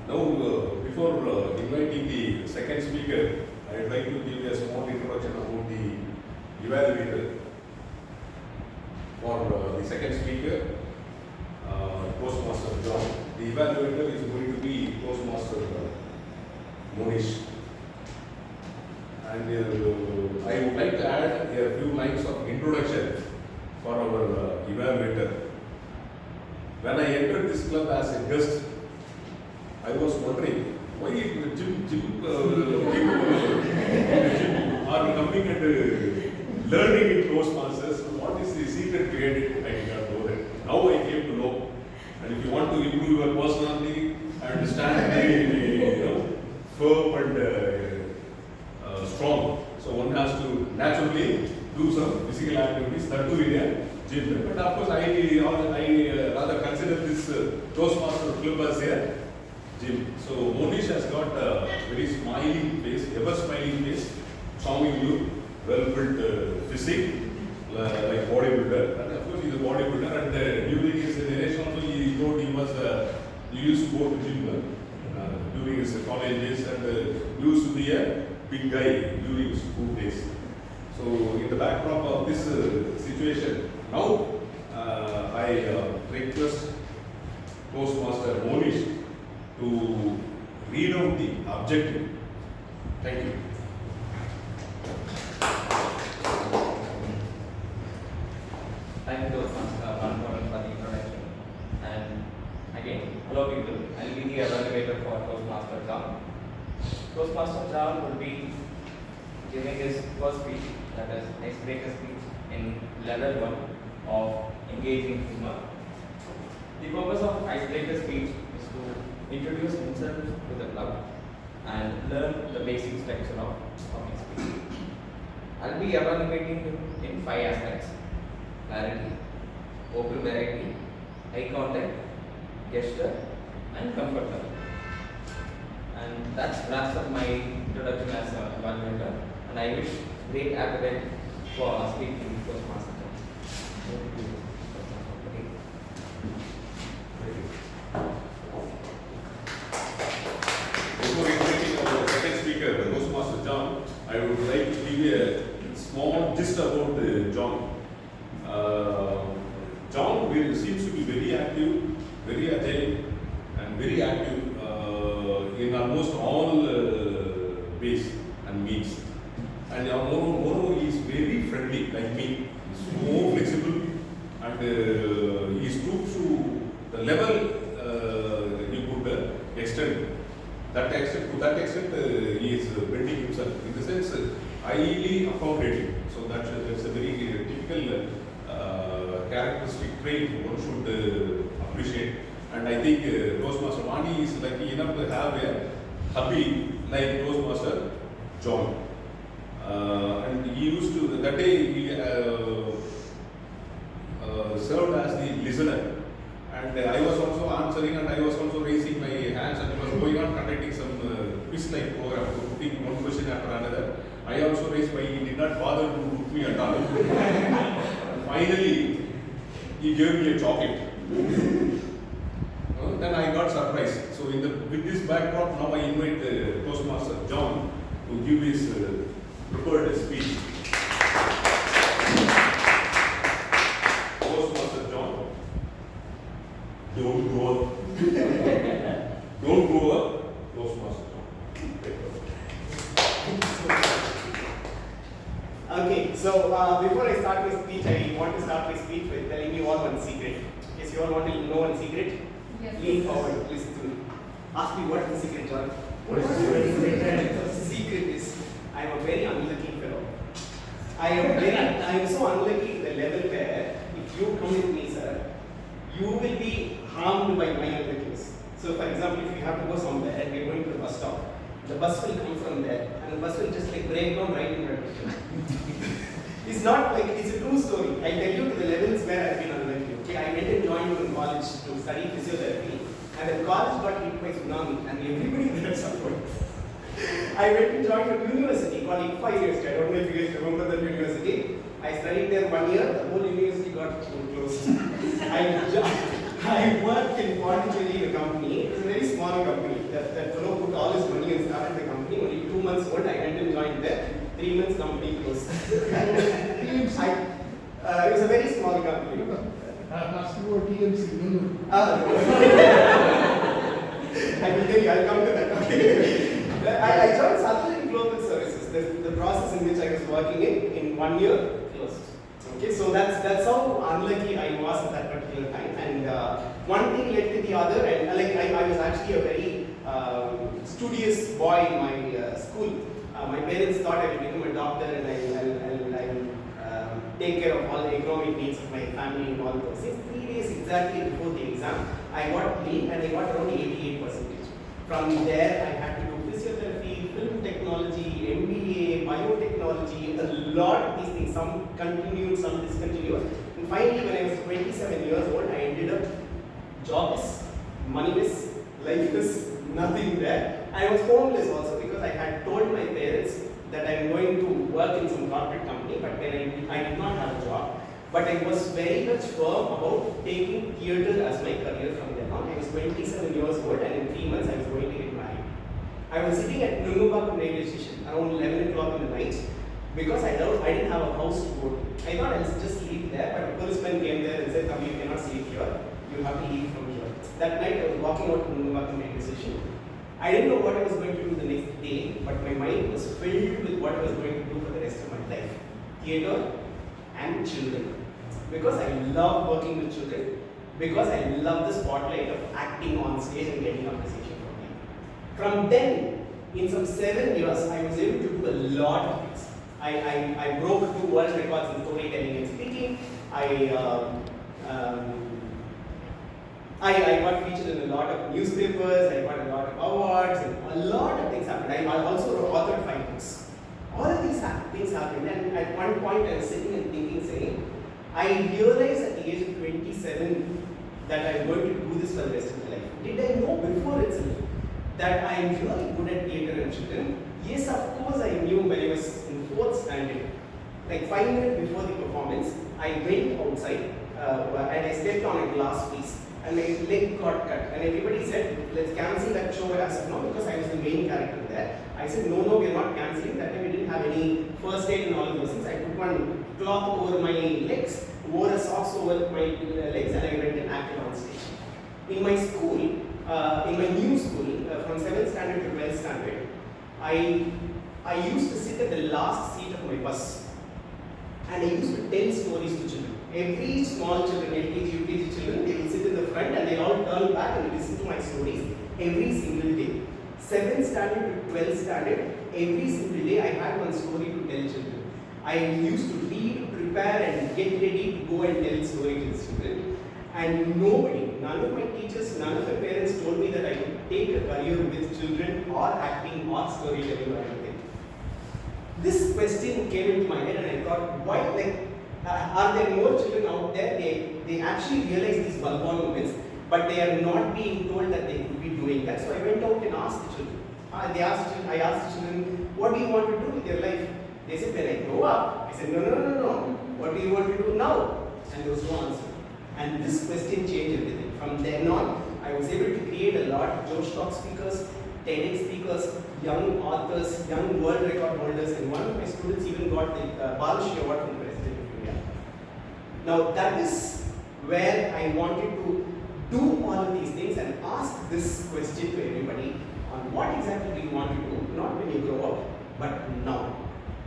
Now, before inviting the second speaker, I would like to give a small introduction about the evaluator. For the second speaker, Toastmaster John. The evaluator is going to be Toastmaster Monish. And I would like to add a few lines of introduction for our evaluator. When I entered this club as a guest, I was wondering why Jim are coming and learning in Toastmasters. What is the secret behind it? I did not know that. Now I came to know. And if you want to improve your personality and stand very firm and strong, so one has to naturally do some physical activities. That too in a gym. But of course, I rather consider this Toastmaster club as a gym. So Monish has got a very smiling face, ever smiling face, charming look, well built physique, like bodybuilder. And of course, he's a bodybuilder. And during his narration also, he told he used to go to gym during his college days and used to be a big guy during his school days. So in the backdrop of this situation, now I request Toastmaster Monish to read out the objective. Thank you. Thank you, Toastmaster Manmohan, for the introduction. And again, hello people. I will be the evaluator for Toastmaster John. Toastmaster John will be giving his first speech, that is icebreaker speech in level 1 of engaging humor. The purpose of icebreaker speech is to introduce himself to the club and learn the basic structure of public speaking. I'll be evaluating him in 5 aspects: clarity, vocal variety, eye contact, gesture, and comfort level. And that wraps up my introduction as an evaluator, and I wish great appetite for speaking to Toastmaster. Thank you. I would like to give you a small gist about John. John seems to be very active, very agile, and very active in almost all ways and means. And moreover, he is very friendly, like me. He's more flexible, and he stoops to the level he could extend. To that extent, he is bending himself. In the sense, highly accommodating. So that's a very typical characteristic trait one should appreciate. And I think Toastmaster Vani is lucky enough to have a hubby like Toastmaster John. And he used to, that day he served as the listener. And I was also answering and I was also raising my hands and I was going on conducting some quiz-like program, so putting one question after another. I also raised my, he did not bother to look me at all. Finally, he gave me a chocolate. Then I got surprised. So with this backdrop, now I invite Toastmaster John to give his prepared speech. Toastmaster John, don't grow up. Don't grow up, Toastmaster John. Okay, so before I start my speech, I want to start my speech with telling you all one secret. Yes, you all want to know one secret? Yes. Lean forward, listen to me. Ask me what is the secret, John? What is the secret? The secret is I am a very unlucky fellow. I am so unlucky to the level where if you come with me, sir, you will be harmed by my unluckiness. So, for example, if you have to go somewhere and we are going to the bus stop, the bus will come from there and the bus will just like break down right in front of you. It's not like, it's a true story. I tell you to the levels where I've been unlucky. Okay, I went and joined in college to study physiotherapy, and the college got hit by tsunami and everybody there suffered. I went and joined a university called ICFA University. I don't know if you guys remember that university. I studied there 1 year, the whole university got closed. I worked in Pondicherry, a company. It was a very small company. That fellow put all his money and started the company. Only 2 months old, I went and joined there. 3 months, company closed. It was a very small company. I'm asking about TMC. I will tell you, I'll come to that. I joined Sutherland Global Services, the process in which I was working in 1 year closed. Okay, so that's how unlucky I was at that particular time. And one thing led to the other, and I was actually a very studious boy in my school. My parents thought I would become a doctor and I'll take care of all the economic needs of my family and all those things. 3 days exactly before the exam, I got lean and I got around 88%. From there, I had to do physiotherapy, film technology, MBA, biotechnology, a lot of these things. Some continued, some discontinued. And finally, when I was 27 years old, I ended up jobless, moneyless, lifeless, nothing there. I was homeless also because I had told my parents that I'm going to work in some corporate company, but then I did not have a job. But I was very much firm about taking theatre as my career from then on. I was 27 years old and in 3 months I was going to get married. I was sitting at Nungapakkam railway station around 11 o'clock in the night because I didn't have a house to go to. I thought I'll just sleep there, but a policeman came there and said, "Come, you cannot sleep here. You have to leave from here." That night I was walking out to Nungapakkam railway station. I didn't know what I was going to do the next day, but my mind was filled with what I was going to do for the rest of my life. Theatre and children. Because I love working with children, because I love the spotlight of acting on stage and getting appreciation from them. From then, in some 7 years, I was able to do a lot of things. I broke 2 world records in storytelling and speaking. I got featured in a lot of newspapers, I got a lot of awards, and a lot of things happened. I also authored 5 books. All of these things happened, and at one point I was sitting and thinking, saying, I realized at the age of 27 that I'm going to do this for the rest of my life. Did I know before itself that I am really good at theatre and children? Yes, of course I knew when I was in 4th standard. Like 5 minutes before the performance, I went outside and I stepped on a glass piece. and my leg got cut. And everybody said, let's cancel that show as of now because I was the main character there. I said, no, we are not cancelling. That time we didn't have any first aid and all of those things. I put one cloth over my legs, wore a socks over my legs, and I went and acted on stage. In my school, in my new school, from 7th standard to 12th standard, I used to sit at the last seat of my bus, and I used to tell stories to children. Every small children, LKG, UKG children, they will sit in the front and they all turn back and listen to my stories every single day. 7th standard to 12th standard, every single day I had one story to tell children. I used to read, prepare and get ready to go and tell stories to the children. And nobody, none of my teachers, none of my parents told me that I could take a career with children or acting or storytelling or anything. This question came into my head and I thought, why, are there more children out there? They actually realize these Bhagwan moments, but they are not being told that they could be doing that. So I went out and asked the children. I asked the children, what do you want to do with your life? They said, when I grow up. I said, no. What do you want to do now? And there was no answer. And this question changed everything. From then on, I was able to create a lot of Josh Talk speakers, TEDx speakers, young authors, young world record holders, and one of my students even got the Balashri Award from the President of India. Now that is where I wanted to do all of these things and ask this question to everybody on what exactly do you want to do, not when you grow up, but now.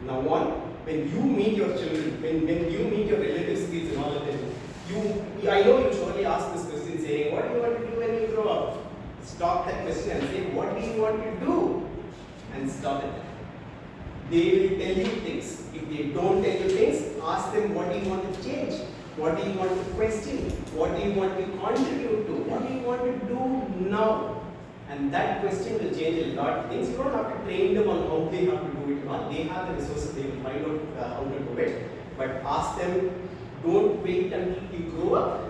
Now when you meet your children, when you meet your relatives, kids and all of them, I know you surely ask this question saying, what do you want to do when you grow up? Stop that question and say, what do you want to do? And stop it. They will tell you things. If they don't tell you things, ask them what do you want to change? What do you want to question? What do you want to contribute to? What do you want to do now? And that question will change a lot of things. You don't have to train them on how they have to do it or not. They have the resources, they will find out how to do it. But ask them, don't wait until you grow up.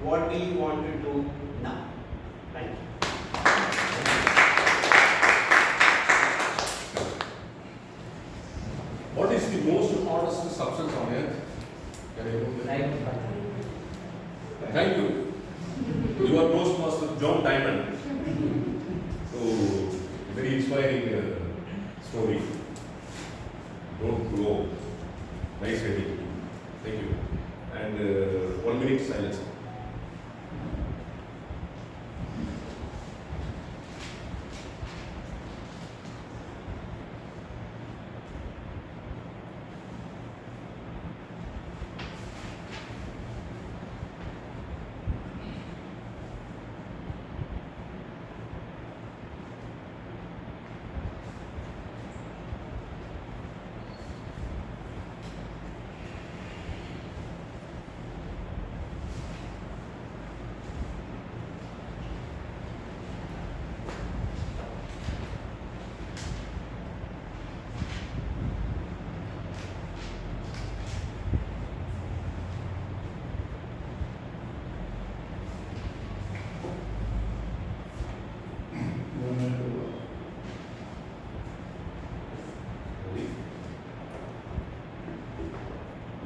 What do you want to do now? Thank you. What is the most honest substance on earth? Can you know that? Thank you. You are Toastmaster John Diamond. So, very inspiring story. Don't grow. Nice heading. Thank you. And 1 minute silence.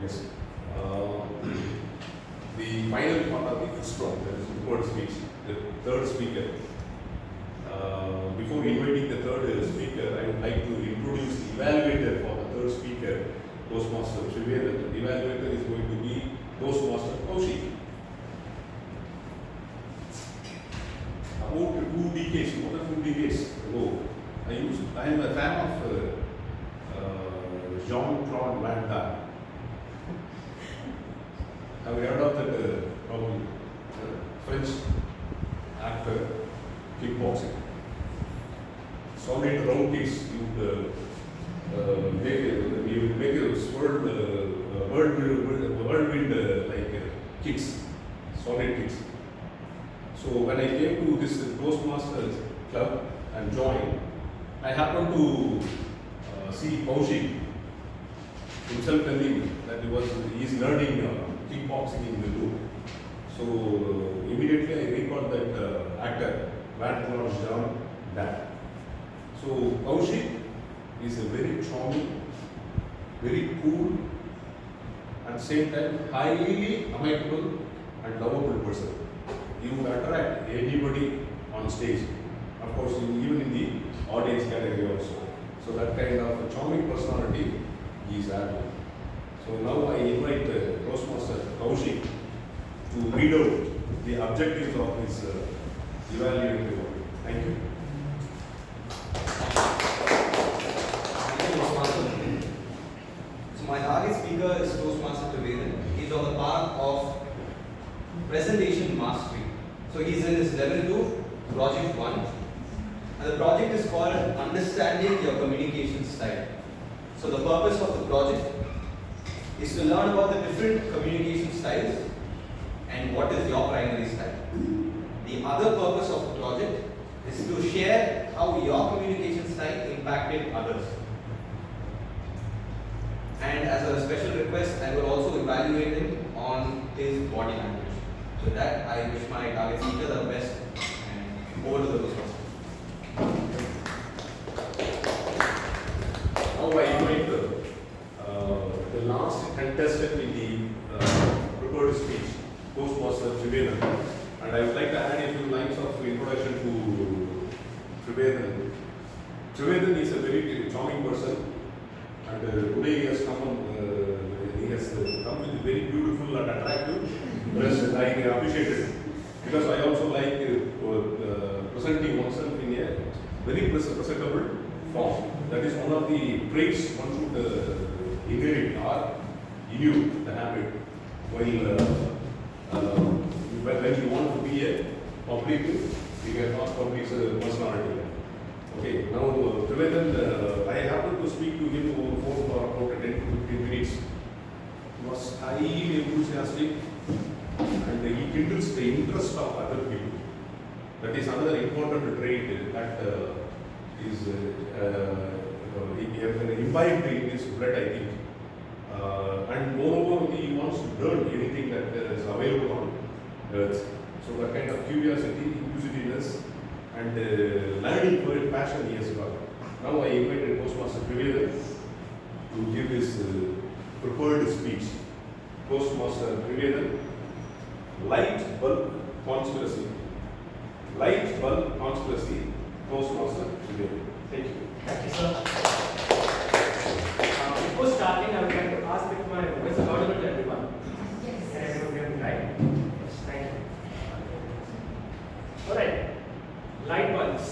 Yes. The final part of the first round, that is the third speech, the third speaker. Before inviting the third speaker, I would like to introduce the evaluator for the third speaker, Toastmaster Trivedi. The evaluator is going to be Toastmaster Kaushik. About 2 decades, more than 2 decades ago, I am a fan of Jean-Claude Van Damme. Have you heard of that probably French actor, kickboxing? Solid round kicks, you would make a whirlwind like kicks, solid kicks. So when I came to this Toastmasters club and joined, I happened to see Kaushik himself telling that he is learning kickboxing in the group. So immediately I recalled that actor, Jean Damme. So Kaushik is a very charming, very cool, at the same time highly amicable and lovable person. you would attract anybody on stage. Of course, even in the audience category also. So that kind of a charming personality he is having. So now I invite Toastmaster Kaushik to read out the objectives of his evaluative work. Thank you. So my target speaker is Toastmaster Trevathan. He's on the path of presentation mastery. So he's in his level 2, project 1. And the project is called Understanding Your Communication Style. So the purpose of the project is to learn about the different communication styles and what is your primary style. The other purpose of the project is to share how your communication style impacted others. And as a special request, I will also evaluate him on his body language. So with that, I wish my target speaker the best, and over to the Toastmaster. Now I invite the last contestant in the prepared speech, Toastmaster Trevathan. And I would like to add a few lines of introduction to Trevathan. Trevathan is a very charming person, and today he has come with a very beautiful and attractive dress, and I appreciate it, because I also like presenting oneself in a very presentable form. That is one of the traits one should inherit or inherit the habit while when you want to be a public, you can not public personality. Okay, now Trevathan, I happened to speak to him over about 10 to 15 minutes. He was highly enthusiastic and he kindles the interest of other people. That is another important trait that is imbibed in his blood, I think. And moreover, he wants to learn anything that is available on earth. So that kind of curiosity, inquisitiveness, and learning for it, passion he has got. Now I invited Toastmaster Trevathan to give his prepared speech. Toastmaster Trevathan, light bulb conspiracy. Light bulb conspiracy, Toastmaster Trevathan. Thank you. Thank you, sir. Before starting, I would like to ask if my voice is audible to everyone. Yes. Can everyone hear me right? Yes, thank you. Alright, light bulbs.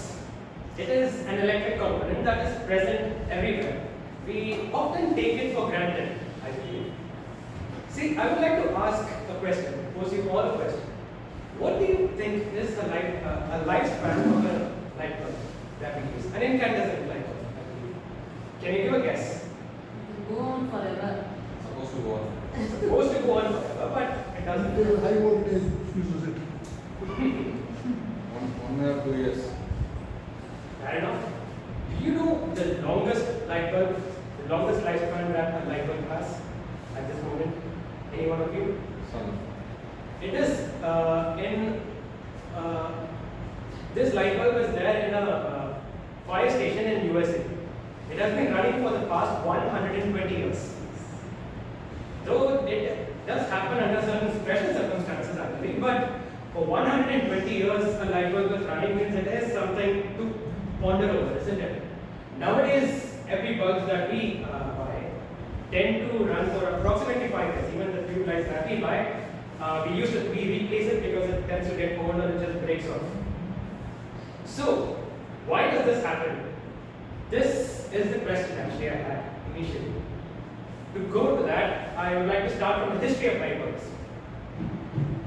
It is an electric component that is present everywhere. We often take it for granted, I believe. See, I would like to ask a question, pose you all a question. What do you think is a lifespan of a light bulb that we use? An incandescent light bulb, I believe. Can you give a guess? Go on forever. Supposed to go on. It's supposed to go on forever, but it doesn't. High voltage fuses it. 1 or 2 years. Fair enough. Do you know the longest light bulb, the longest lifespan that a light bulb has at this moment? Any one of you? Some. It is this light bulb is there in a fire station in USA. It has been running for the past 120 years. Though it does happen under certain special circumstances, I believe, but for 120 years a light bulb is running means it is something to ponder over, isn't it? Nowadays, every bulb that we buy tend to run for approximately 5 years. Even the few lights that we buy, we replace it because it tends to get old or it just breaks off. So, why does this happen? This is the question actually I had initially. To go to that, I would like to start from the history of light bulbs.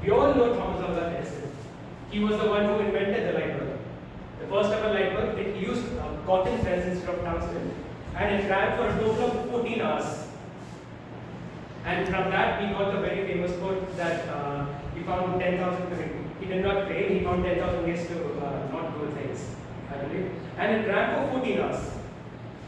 We all know Thomas Alva Edison. He was the one who invented the light bulb. The first ever light bulb, it used cotton threads instead of tungsten, and it ran for a total of 14 hours. And from that, we got the very famous quote that he found 10,000. He did not fail. He found 10,000 ways to not do things, I believe. And it ran for 14 hours.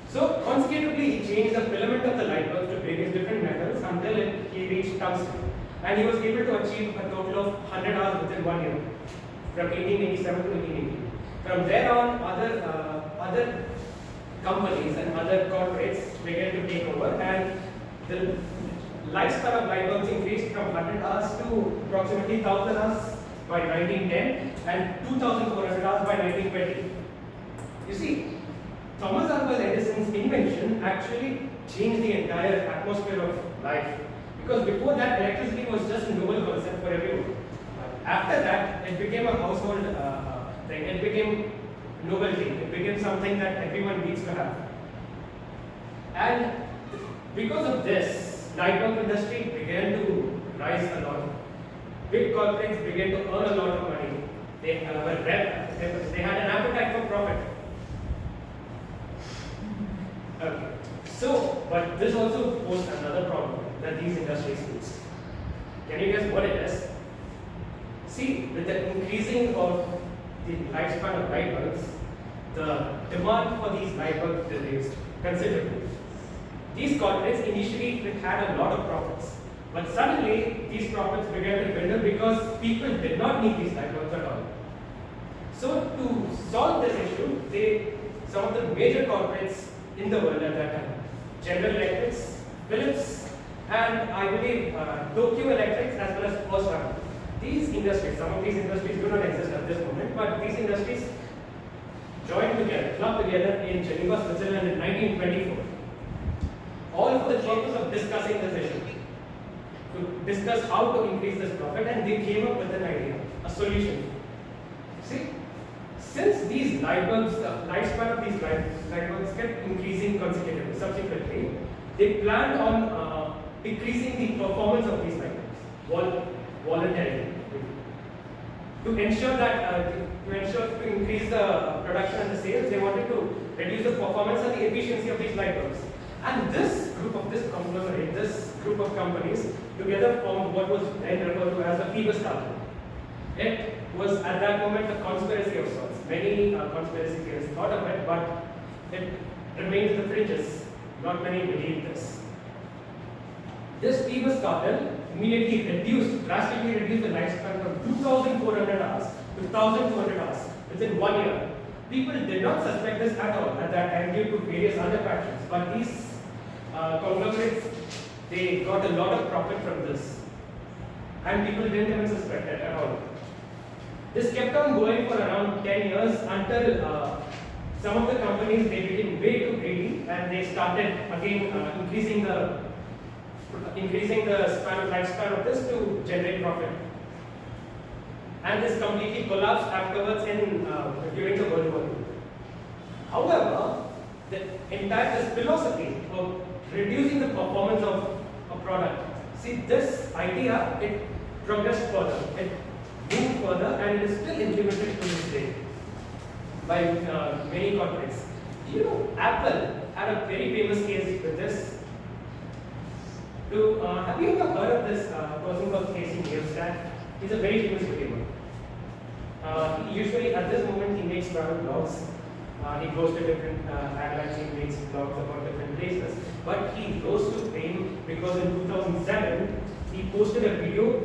So consecutively, he changed the filament of the light bulb to various different metals until he reached tungsten. And he was able to achieve a total of 100 hours within 1 year, from 1887 to 1880. From there on, other companies and other corporates began to take over, and the lifespan of light bulbs increased from 100 hours to approximately 1000 hours by 1910 and 2,400 hours by 1920. You see, Thomas Alva Edison's invention actually changed the entire atmosphere of life, because before that electricity was just a noble concept for everyone. After that, it became a household thing. It became novelty. It became something that everyone needs to have. And because of this, light bulb industry began to rise a lot. Big corporates began to earn a lot of money. They had an appetite for profit. Okay. So, but this also posed another problem that these industries face. Can you guess what it is? See, with the increasing of the lifespan of light bulbs, the demand for these light bulbs reduced considerably. These corporates initially had a lot of profits, but suddenly these profits began to dwindle because people did not need these light bulbs at all. So to solve this issue, some of the major corporates in the world at that time, General Electric, Philips, and I believe Tokyo Electric as well as Osram. These industries, some of these industries do not exist at this moment, but these industries joined together, clubbed together in Geneva, Switzerland in 1924. All for the purpose of discussing this issue, to discuss how to increase this profit, and they came up with an idea, a solution. See, since these light bulbs, the lifespan of these light bulbs kept increasing consecutively, subsequently, they planned on decreasing the performance of these light bulbs voluntarily. To ensure that, to increase the production and the sales, they wanted to reduce the performance and the efficiency of these light bulbs. And this conglomerate, this group of companies together formed what was then referred to as the Phoebus cartel. It was at that moment a conspiracy of sorts. Many conspiracy theorists thought of it, but it remained in the fringes. Not many believed this. This Phoebus cartel immediately drastically reduced the lifespan from 2,400 hours to 1,200 hours within 1 year. People did not suspect this at all at that time due to various other factors, but these conglomerates, they got a lot of profit from this, and people didn't even suspect it at all. This kept on going for around 10 years until some of the companies, they became way too greedy and they started again increasing the lifespan of this to generate profit. And this completely collapsed afterwards during the World War II. However, the entire this philosophy of reducing the performance of a product, see, this idea, it progressed further, it moved further, and it is still implemented to this day by many corporates. You know, Apple had a very famous case with this. Have you ever heard of this person called Casey Neistat? He's a very famous YouTuber. Usually at this moment he makes travel blogs. He goes to different airlines, he makes blogs about different places. But he rose to fame because in 2007 he posted a video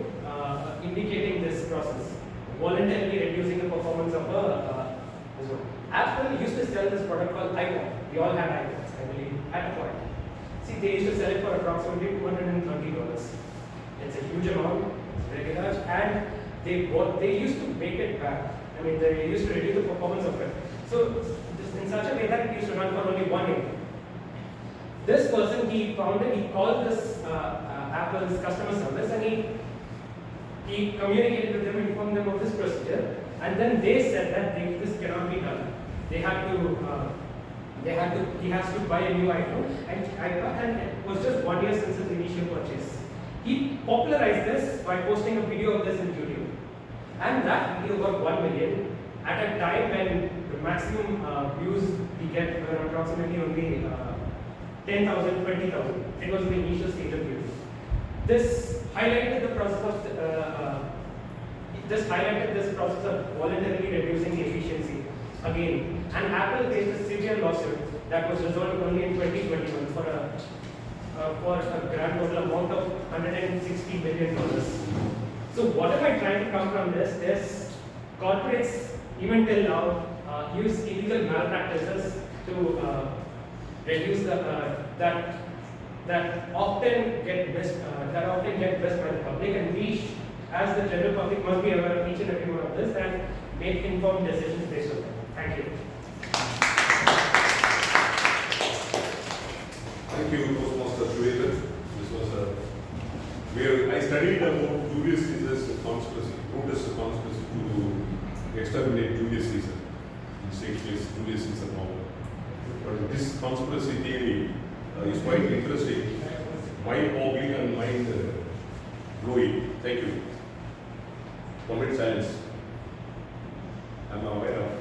indicating this process, voluntarily reducing the performance of this one. Apple used to sell this product called iPod. We all had iPods, I believe, at a point. See, they used to sell it for approximately $230. It's a huge amount, it's very large, and they used to make it back. I mean, they used to reduce the performance of it. So, in such a way that it used to run for only 1 year. This person, he called this Apple's customer service, and he communicated with them, informed them of this procedure, and then they said that this cannot be done. He has to buy a new iPhone, and it was just 1 year since his initial purchase. He popularized this by posting a video of this in YouTube, and that video got 1 million at a time when the maximum views we get were approximately only 10,000, 20,000. It was the initial stage of YouTube. This highlighted the process of voluntarily reducing the efficiency again, and Apple faced a severe lawsuit that was resolved only in 2021 for a grand total amount of $160 million. So what am I trying to come from this is corporates even till now use illegal malpractices to reduce that often get missed by the public, and as the general public must be aware of each and every one of this and make informed decisions based on that. Thank you. Thank you, Toastmaster Shweta. This was where I studied about Julius Caesar's conspiracy, Brutus' conspiracy to exterminate Julius Caesar in Shakespeare's Julius Caesar novel. But this conspiracy theory is quite interesting, mind-boggling and mind-blowing. Thank you. Comment silence. I'm aware of.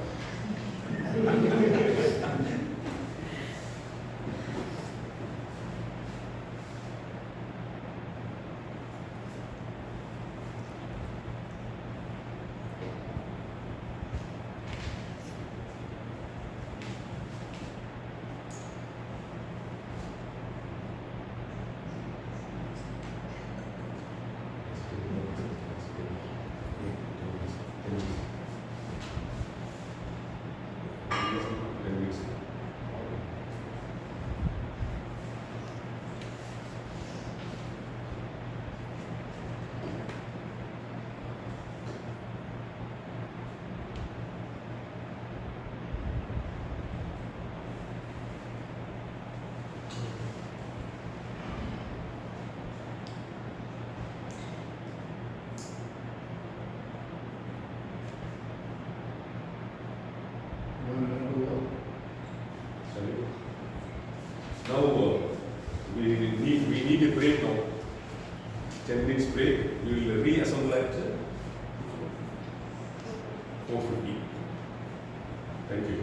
Now we need a break now. 10 minutes break. We will reassemble at 4:50. Thank you.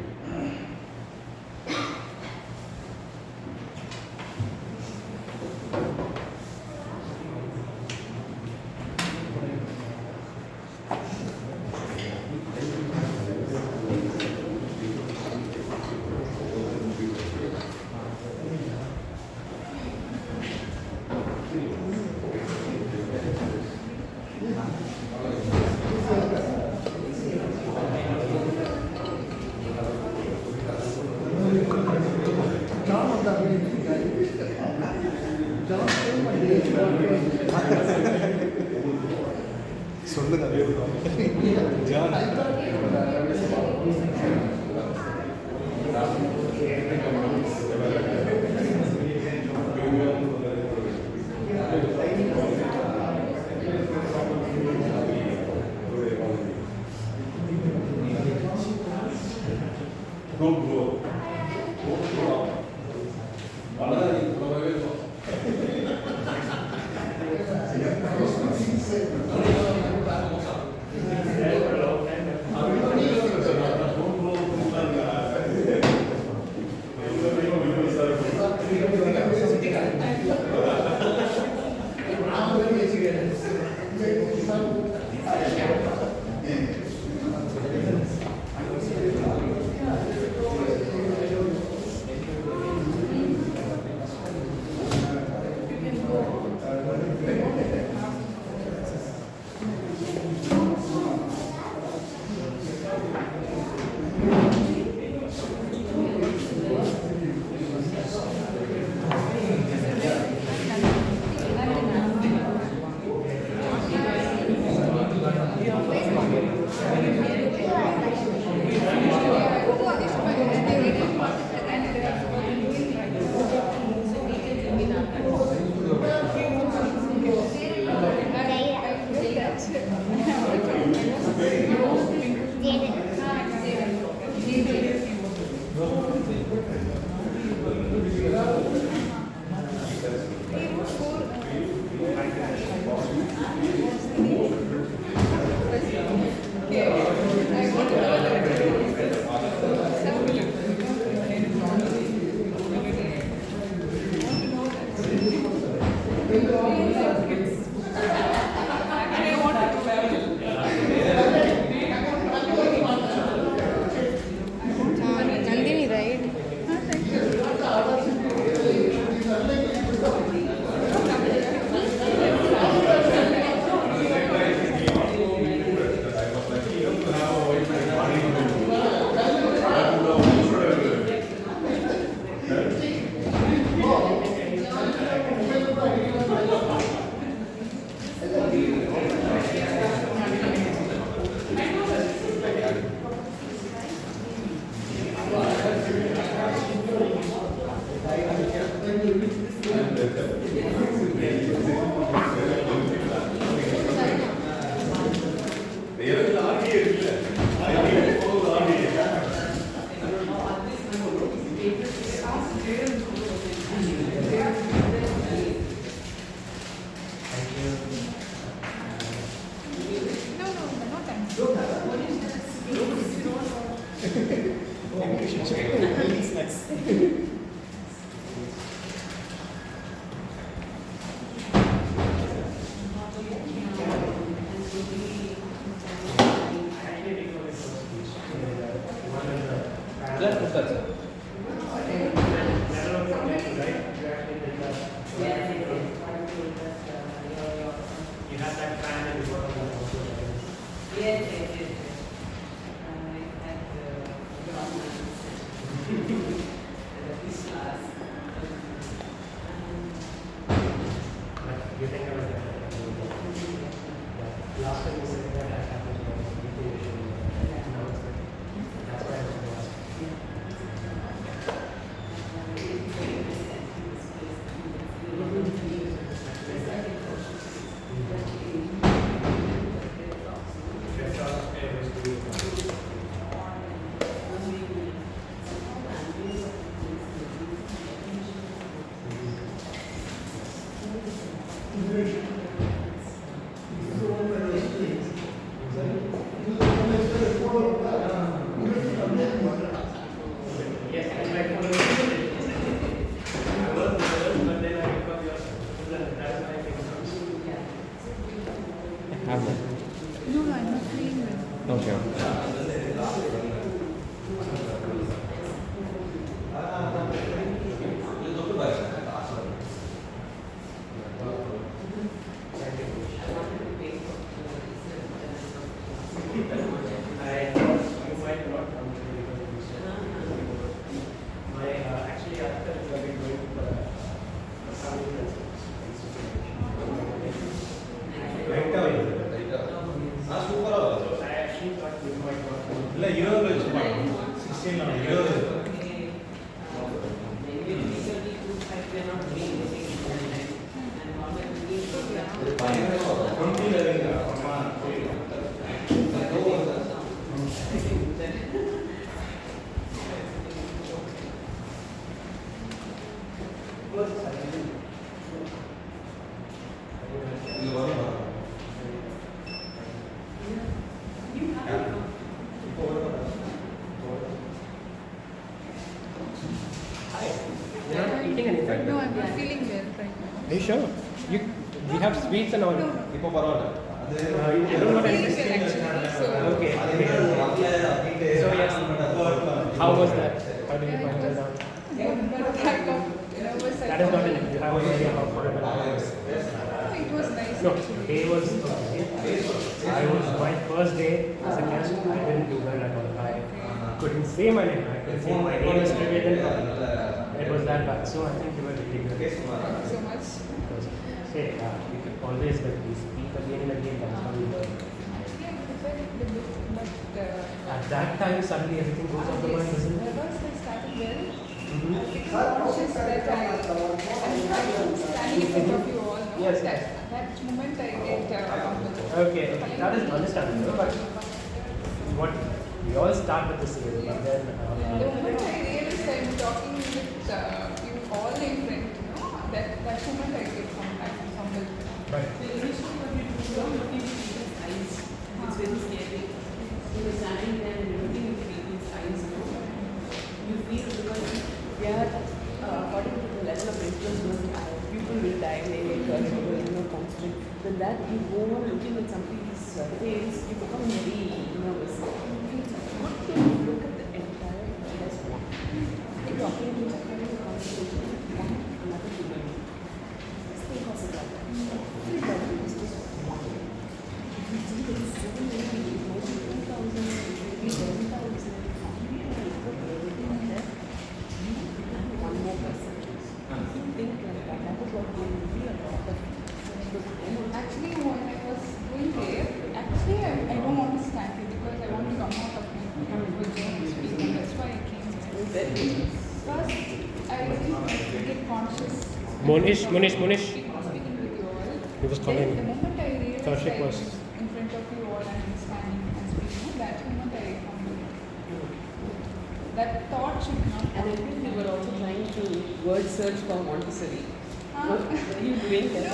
Healthy snacks. You have that fan and you work on that also. Yes, yes, yes, yes. I had this class. But you think about that. Last time you said that I happened to that's why I was going to ask. Yes, I tried for I was nervous, but then I become your student. That's why I think No, I'm not playing with. Okay. I thought you might not come to me because you said my actually after we are going for a family principles. Right away. Super. So I actually thought you might not come. ಇಲ್ಲ ಇರೋದು ಎಷ್ಟು ಮಾಡಿ 16 ನಾವು ಇರೋದು You're not eating anything? No, I'm not feeling well right now. Are you sure? We have sweets and all. No, no. I don't want Feeling anything. well actually, so. Okay. So yes, how was that? How did you find that out? But kind of nervous. That is not an issue. You have an idea how affordable it is. It was nice. No, actually. day was okay. I was my first day as a guest. I didn't do well at all. I couldn't say my name. I couldn't say my name is Trivedan. It was that bad. So I think you were really good. Thank you so much. Say, you could always let me speak again and again. That's how we learn. Yeah, I prepared it a bit, but At that time, suddenly everything goes out the mind, doesn't it? nervous, I started well. Mhm. I became conscious that I'm standing in front of you all. No? Yes, That, yes. that moment I get Okay, that is understandable. But what we all start with the same, but then. the moment I realized I'm talking with you all in front, that moment I get humbled. But Initially, what you do, don't look into people's eyes. It's very scary. You're standing there and you're looking into people's eyes, you feel because they are, according to the level of interest, people will die, they will constant. Then that you go on looking at somebody's face, you become very nervous. It's good to look at the entire just one. You're talking to having a conversation with another human. Just think of it like that. Everybody is just one. If you see there is so many people, maybe 2,000, maybe 10,000, how many people are there? One more person. Think like that. That is what will be a lot of. Actually, when I was doing there, actually I don't want to stand here because I want to come out of my comfort zone and speak, and that's why I came here. First, I didn't get conscious. Monish. Speaking with you all. He was calling. Then the moment I realized Kaushik I was. was in front of you all and standing and speaking, that moment I found it. That thought should not And I think you were also trying to word search for Montessori. What were you doing that?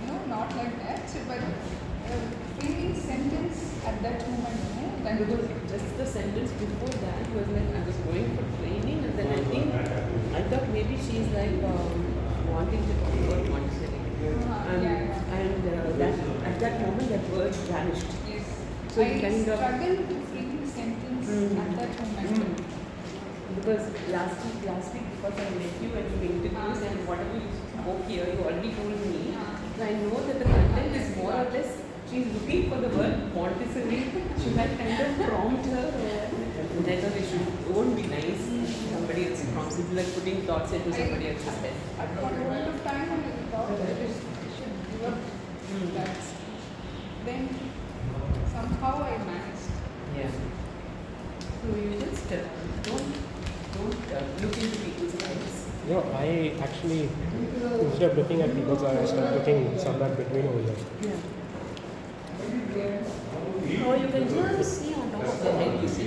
No, not like that. But framing sentence at that moment, no, that Because just the sentence before that was like, I was going for training, and then I thought maybe she's like wanting to talk about Montessori. And that at that moment that word vanished. Yes. So I you kind of struggled to frame the sentence at that moment. because last week because I met you and you introduced and whatever you spoke here, you already told me. So I know that the content is more or less. She's looking for the word Montessori. Should I kind of prompt her? And I thought it won't be nice. Somebody else prompts. It's like putting thoughts into somebody else's head. At one point of time, I thought that it should give up that. Then somehow I managed. Yeah. So you just don't look into people's eyes. No, I actually, instead of looking at people's eyes, I started looking somewhere between over here. Yeah. Or you can just see on top of the head, you see.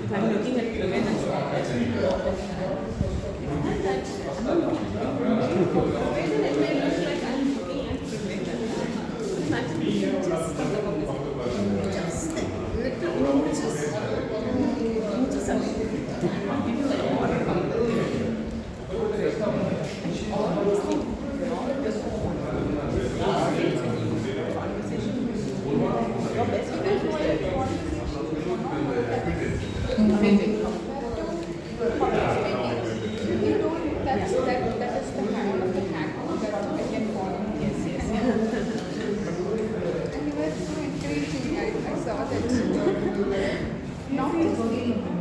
If I'm looking at women and stuff, it's not that. It may look like I'm looking at women. I'm actually just little inches away. Give you like water That is the kind of the hack that I can follow. Yes. And you were so encouraging. I saw that. Not this day, but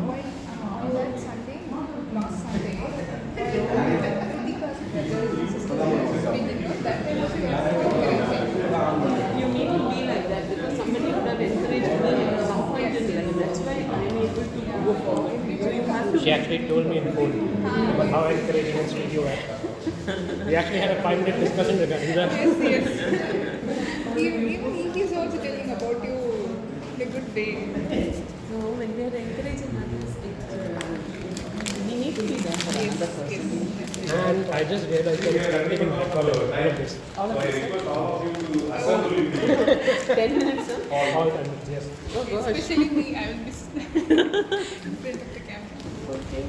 that Sunday, last Sunday, because that time also you were so encouraging. You need to be like that because somebody would have encouraged me at some point in life. That's why I am able to go forward. So you have to. She actually told me in phone about how encouraging and sweet you were. We actually had a 5-minute discussion regarding that. Yes. Even he is also telling about you in a good way. So when we are encouraging others, we need to be there for another person. And I just realized that it's currently being recorded, all of this. All of So I this. request all of you to assemble in the 10 minutes, sir? All 10 minutes, yes. Oh gosh. Especially me, I will miss in front of the camera. Okay.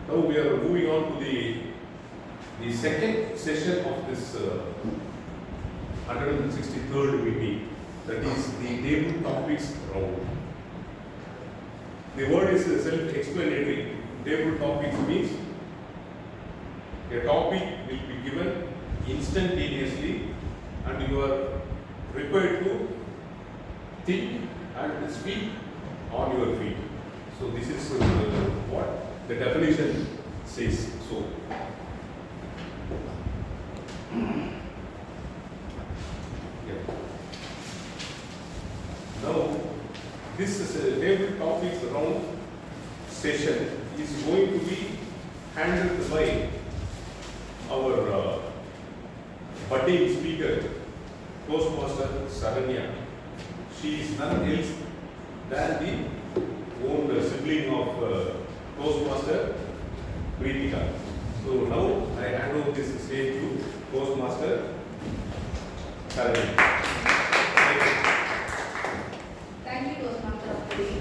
Now we are moving on to the second session of this 163rd meeting, that is the table topics round. The word is self-explanatory. Table topics means a topic will be given instantaneously and you are required to think and speak on your feet. So this is what the definition says. So now this is a table topics round session is going to be handled by our budding speaker, Toastmaster Saranya. She is none else than the own sibling of Toastmaster Preetika. So now I hand over this stage to Toastmaster Sarangi. Thank you, Toastmaster of the day.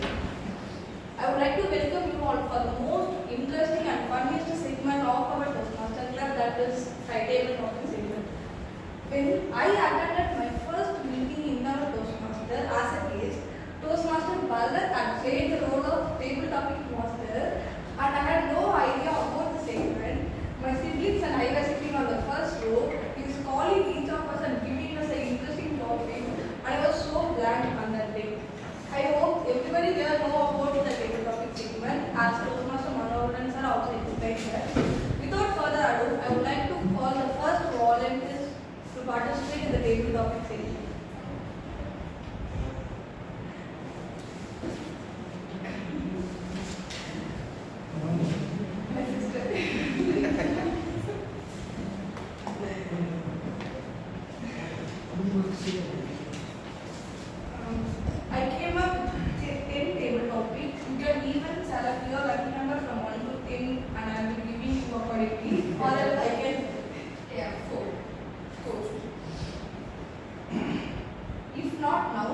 I would like to welcome you all for the most interesting and funniest segment of our Toastmaster Club, that is Table Talking segment. When I attended my first meeting in our Toastmaster as a guest, Toastmaster Bharat had played the role of table topic master, and I had no idea about the segment. My siblings and I were sitting on the first row. He was calling each of us and giving us an interesting topic, and I was so blank on that day. I hope everybody here know about the table topic segment, as Toastmaster Manoharan sir also explained that. Without further ado, I would like to call the first volunteers to participate in the table topic segment. My sister. I came up with 10 table topics. You can even select your lucky number from 1 to 10, and I will be giving you accordingly. Or else I can, 4. If not now,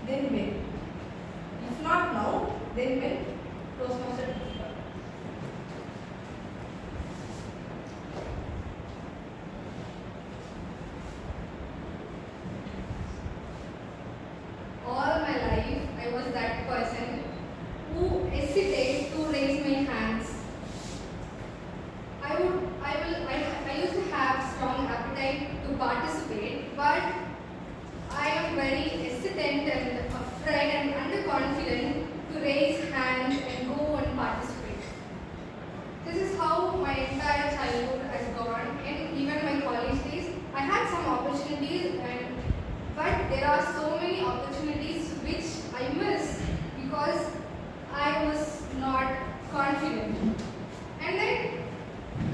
then when? If not now, then when? Toastmaster Preetika. All my life, I was that person who hesitates to raise my hands. I used to have strong appetite to participate, but I am very hesitant and afraid and underconfident to raise hands and go and participate. This is how my entire childhood has gone, and even my college days. I had some opportunities, but there are so many opportunities which I missed because I was not confident. And then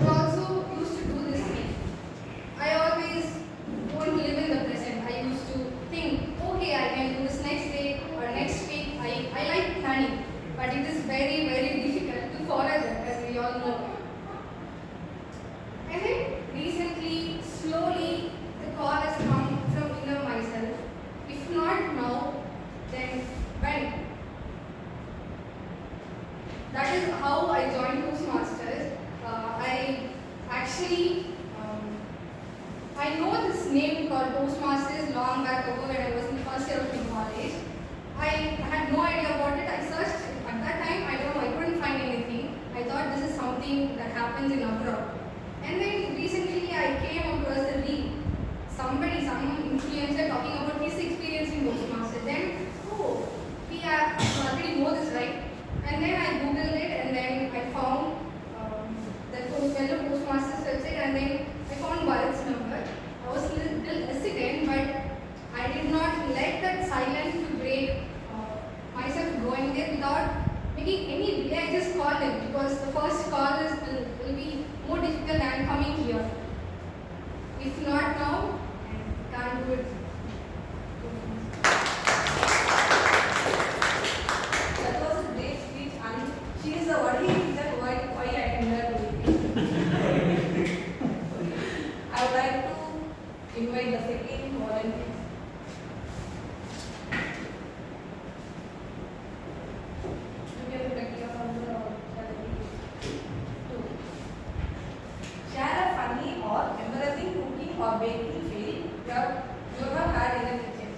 I also used to do this thing. I always won't live in the present. I used to think, okay, I can do this next day or next week. I like planning, but it is very, very difficult to follow that, as we all know. And then recently, slowly, the call has come from inner myself. If not now, then when? That is how I joined Toastmasters. I know this name called Toastmasters long back ago when I was in the first year of my college. I had no idea about it. I searched at that time. I couldn't find anything. I thought this is something that happens in abroad. And then recently I came across the reel. Some influencer talking about his experience in Toastmasters. Then, we already know this, right? And then I googled it, and then I found the Toastmasters website, and then I found Bharat's number. I was a little hesitant, but I did not let that silence to break myself going there without making any delay. I just called him because the first call will be more difficult than coming here. If not now, I can't do it. That was a great speech, and she is the only reason why I attended the meeting. I would like to invite the second volunteer. Share a funny or embarrassing cooking or baking fail you have had in a kitchen.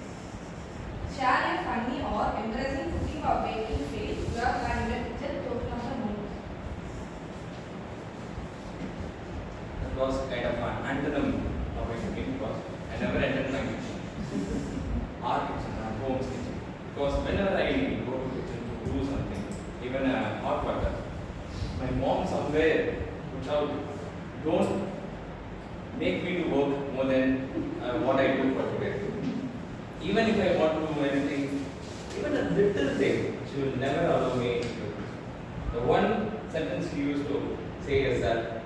Share a funny or embarrassing cooking or baking fail you have had in a kitchen. It was kind of an antonym of my cooking because I never entered my kitchen. Our kitchen, our home's kitchen. Because whenever I go to kitchen to do something, even hot water, my mom somewhere puts out, don't make me to work more than what I do for today. Even if I want to do anything, even a little thing, she will never allow me to do. The one sentence she used to say is that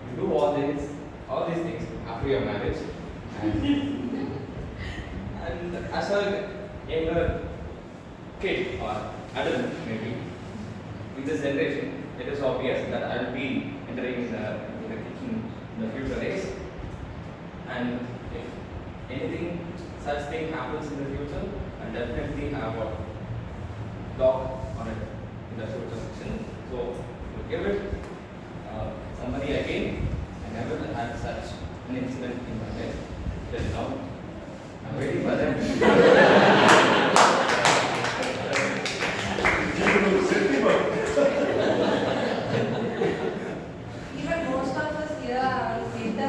you do all these things after your marriage, and as younger kid or adult maybe, in this generation, it is obvious that I will be entering in the kitchen in the future days. And if anything such thing happens in the future, I'll definitely have a lock on it in the future section. So to give it somebody again, I never had such an incident in my life till now. I'm waiting for them. Even most of us here are in the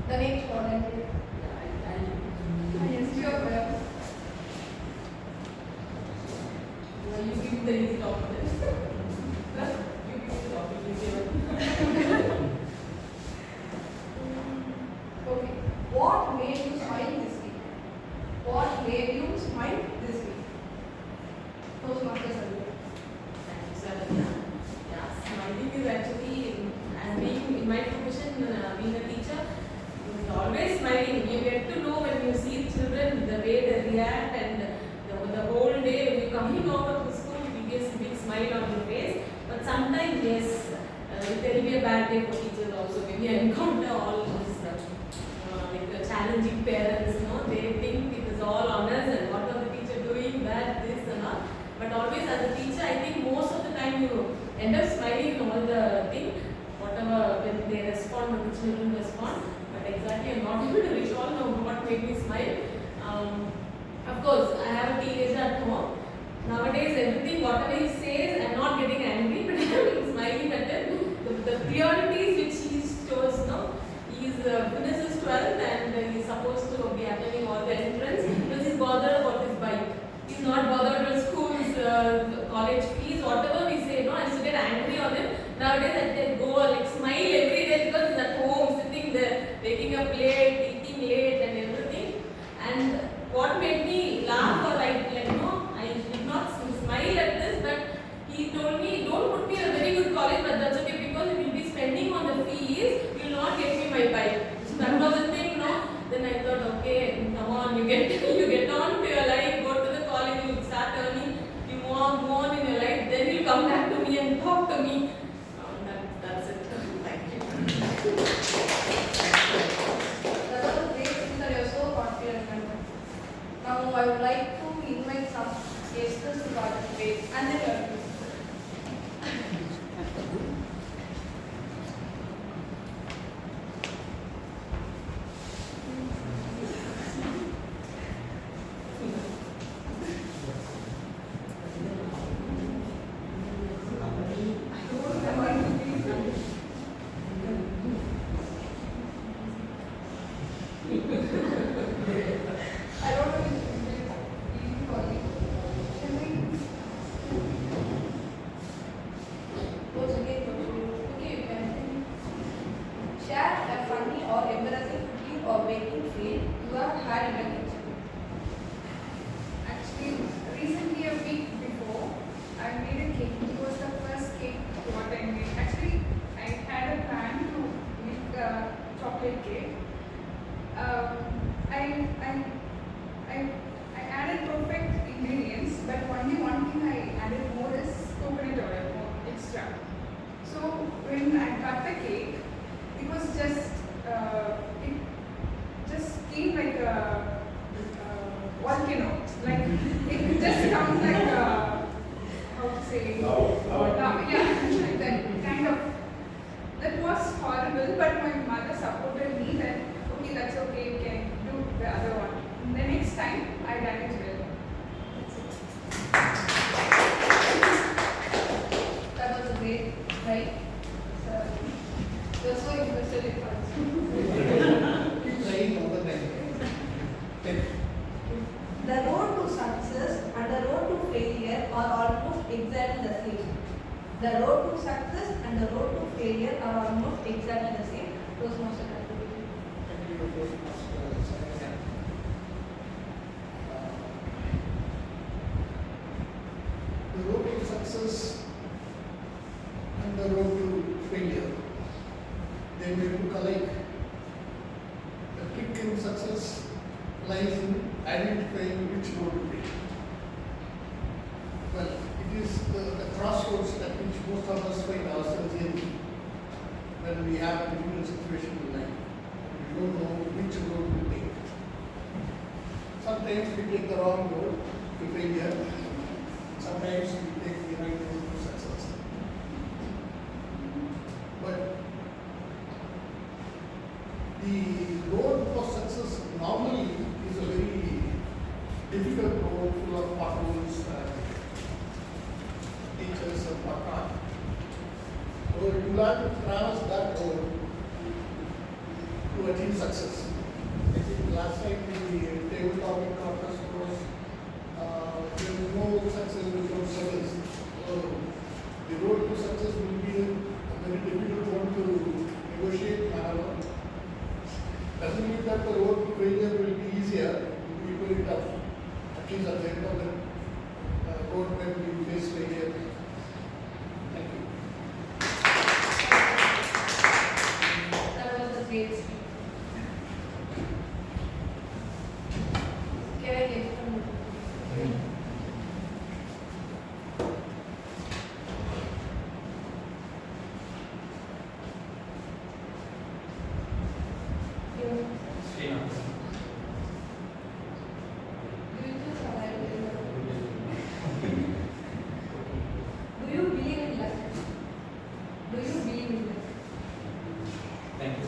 the next volunteer. Yes, you are there. You give me the easy topic. You give me the topic, easy. Okay. What made you smile this week? What made you smile this week? Toastmasters Sunday. Yeah, smiling is actually, as being in my profession, being a teacher, it's always smiling. You get to know when you see children, the way they react, and the whole day when you're coming out of the school, you get a big smile on your face. But sometimes, yes, there will be a bad day for teachers also. Maybe I encounter all those like challenging parents, they think it is all on us and what are the teacher doing, that, this and all. But always as a teacher, I think most of the time you end up smiling in all the thing, whatever, when they respond, when the children respond. But exactly, I'm not able to recall what made me smile. Of course, I have a teenager at home. Nowadays, everything, whatever he says, I'm not getting angry, but I'm smiling at him. The priorities which he shows, he's finishes 12th and he's supposed to be attending all the entrance because he's bothered about his bike. He's not bothered about school's college fees, whatever we say, I used to get angry on him. Nowadays I go like smile every day because he's at home, sitting there, waking up late, eating late and everything. And what made me laugh or I did not smile at this, but he told me, don't put me in a very good college, but that's okay because if you'll be spending on the fees, you'll not get me my bike. So that was the thing, Then I thought, okay, come on, you get on to your life, go to the college, you start earning, you move on in your life, then you'll come back to me and talk to me. That's it. Thank you. That was a great thing that you're so confident. Now I would like to invite some guests to participate and then you are to. I don't know if it's easy for you. Can we? What's again? Okay, you can share a funny or embarrassing cooking or baking fail you have had in a kitchen. Actually, recently a week before, I made a cake. It was the first cake what I made. Actually, I had a plan to make a chocolate cake. I added perfect ingredients, but only one thing I added more is coconut oil, more extra. So when I cut the cake, it was just it just came like a volcano. Like it just comes like a, how to say, yeah, like that kind of. That was horrible, but my mother supported me that okay, that's okay, you can do the other one. The next time I done it well. That was a great, right? So, you're so interested in fun. Keep trying all the time. The road to success and the road to failure are almost exactly the same. The road to success and the road to failure are almost exactly the same. Toastmaster activity. Thank you, Toastmaster. The road to success and the road to failure, they may look alike, lies in identifying which road to take. Well, it is the crossroads at which most of us find ourselves in when we have a difficult situation in life. We don't know which road to take. Sometimes we take the wrong road to failure. Sometimes we take the right road to success. But the road for success normally is a very difficult road full of potholes, teachers and whatnot. So you have to traverse that road to achieve success. I think last time the tabletop conference was there is no success without service. So the road to success will be a very difficult one to negotiate maneuver. Doesn't mean that the road to failure will be easier, it will be equally tough. At least at the end of the road when we face failure. Thank you. That was a great speech. Can I get from Srinath. Do you believe in luck? Do you believe in luck? Thank you.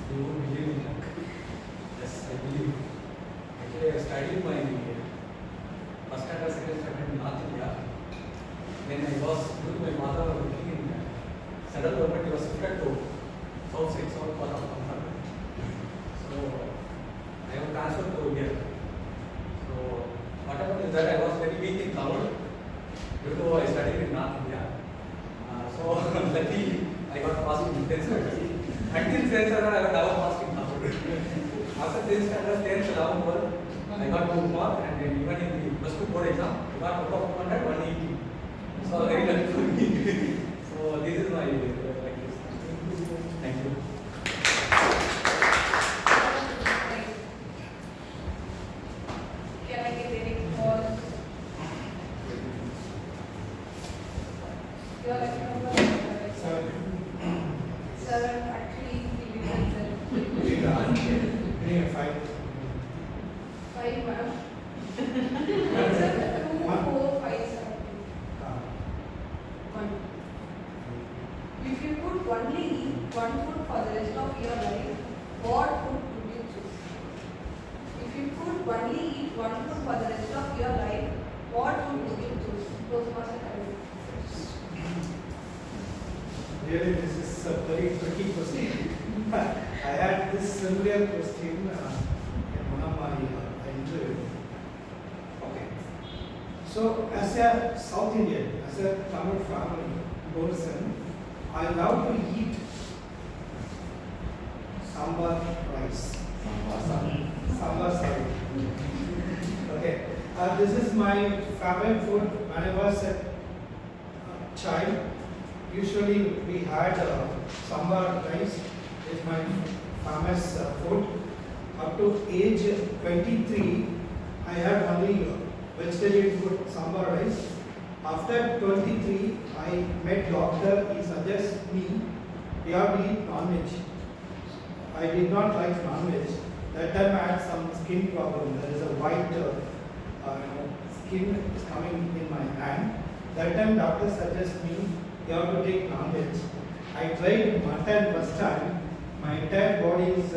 Do you believe in luck? Yes, I believe. Actually, I studied my first standard, second standard in North India. Then I was with my mother working in central government. He was shifted to South State, South part of Tamil. So I was transferred to here. So what happened is that I was very weak in Tamil due to I studied in North India. So luckily I got passed in 10th standard. Until 10th standard I was never passed in Tamil. After 10th standard, 10th, 11th, 12th, I got 2 marks, and then even in the plus 2 board exam, I got out of 200, 180. So very lucky for me. So this is my practice. Thank you. Can I get Eric for your Sir, actually, he did Give 5. 5, ma'am. Sir, 2, 4, 5, 7. 1. If you could only eat one food for the rest of your life, what food would you choose? If you could only eat one food for the rest of your life, what food would you choose? Toastmaster Khalid. Really, this is a very tricky question. I had this similar question in one of my interviews. Okay. So, as a South Indian, as a Tamil family person, I love to eat sambar rice. Sambar curry. Okay. This is my favorite food when I was a child. Usually we had sambar rice is my famous food. Up to age 23, I had only vegetarian food, sambar rice. After 23, I met doctor. He suggested me, you have to eat non-veg. I did not like non-veg. That time I had some skin problem. There is a white skin is coming in my hand. That time doctor suggested me, you have to take non-veg. I tried mutton first time. My entire body is,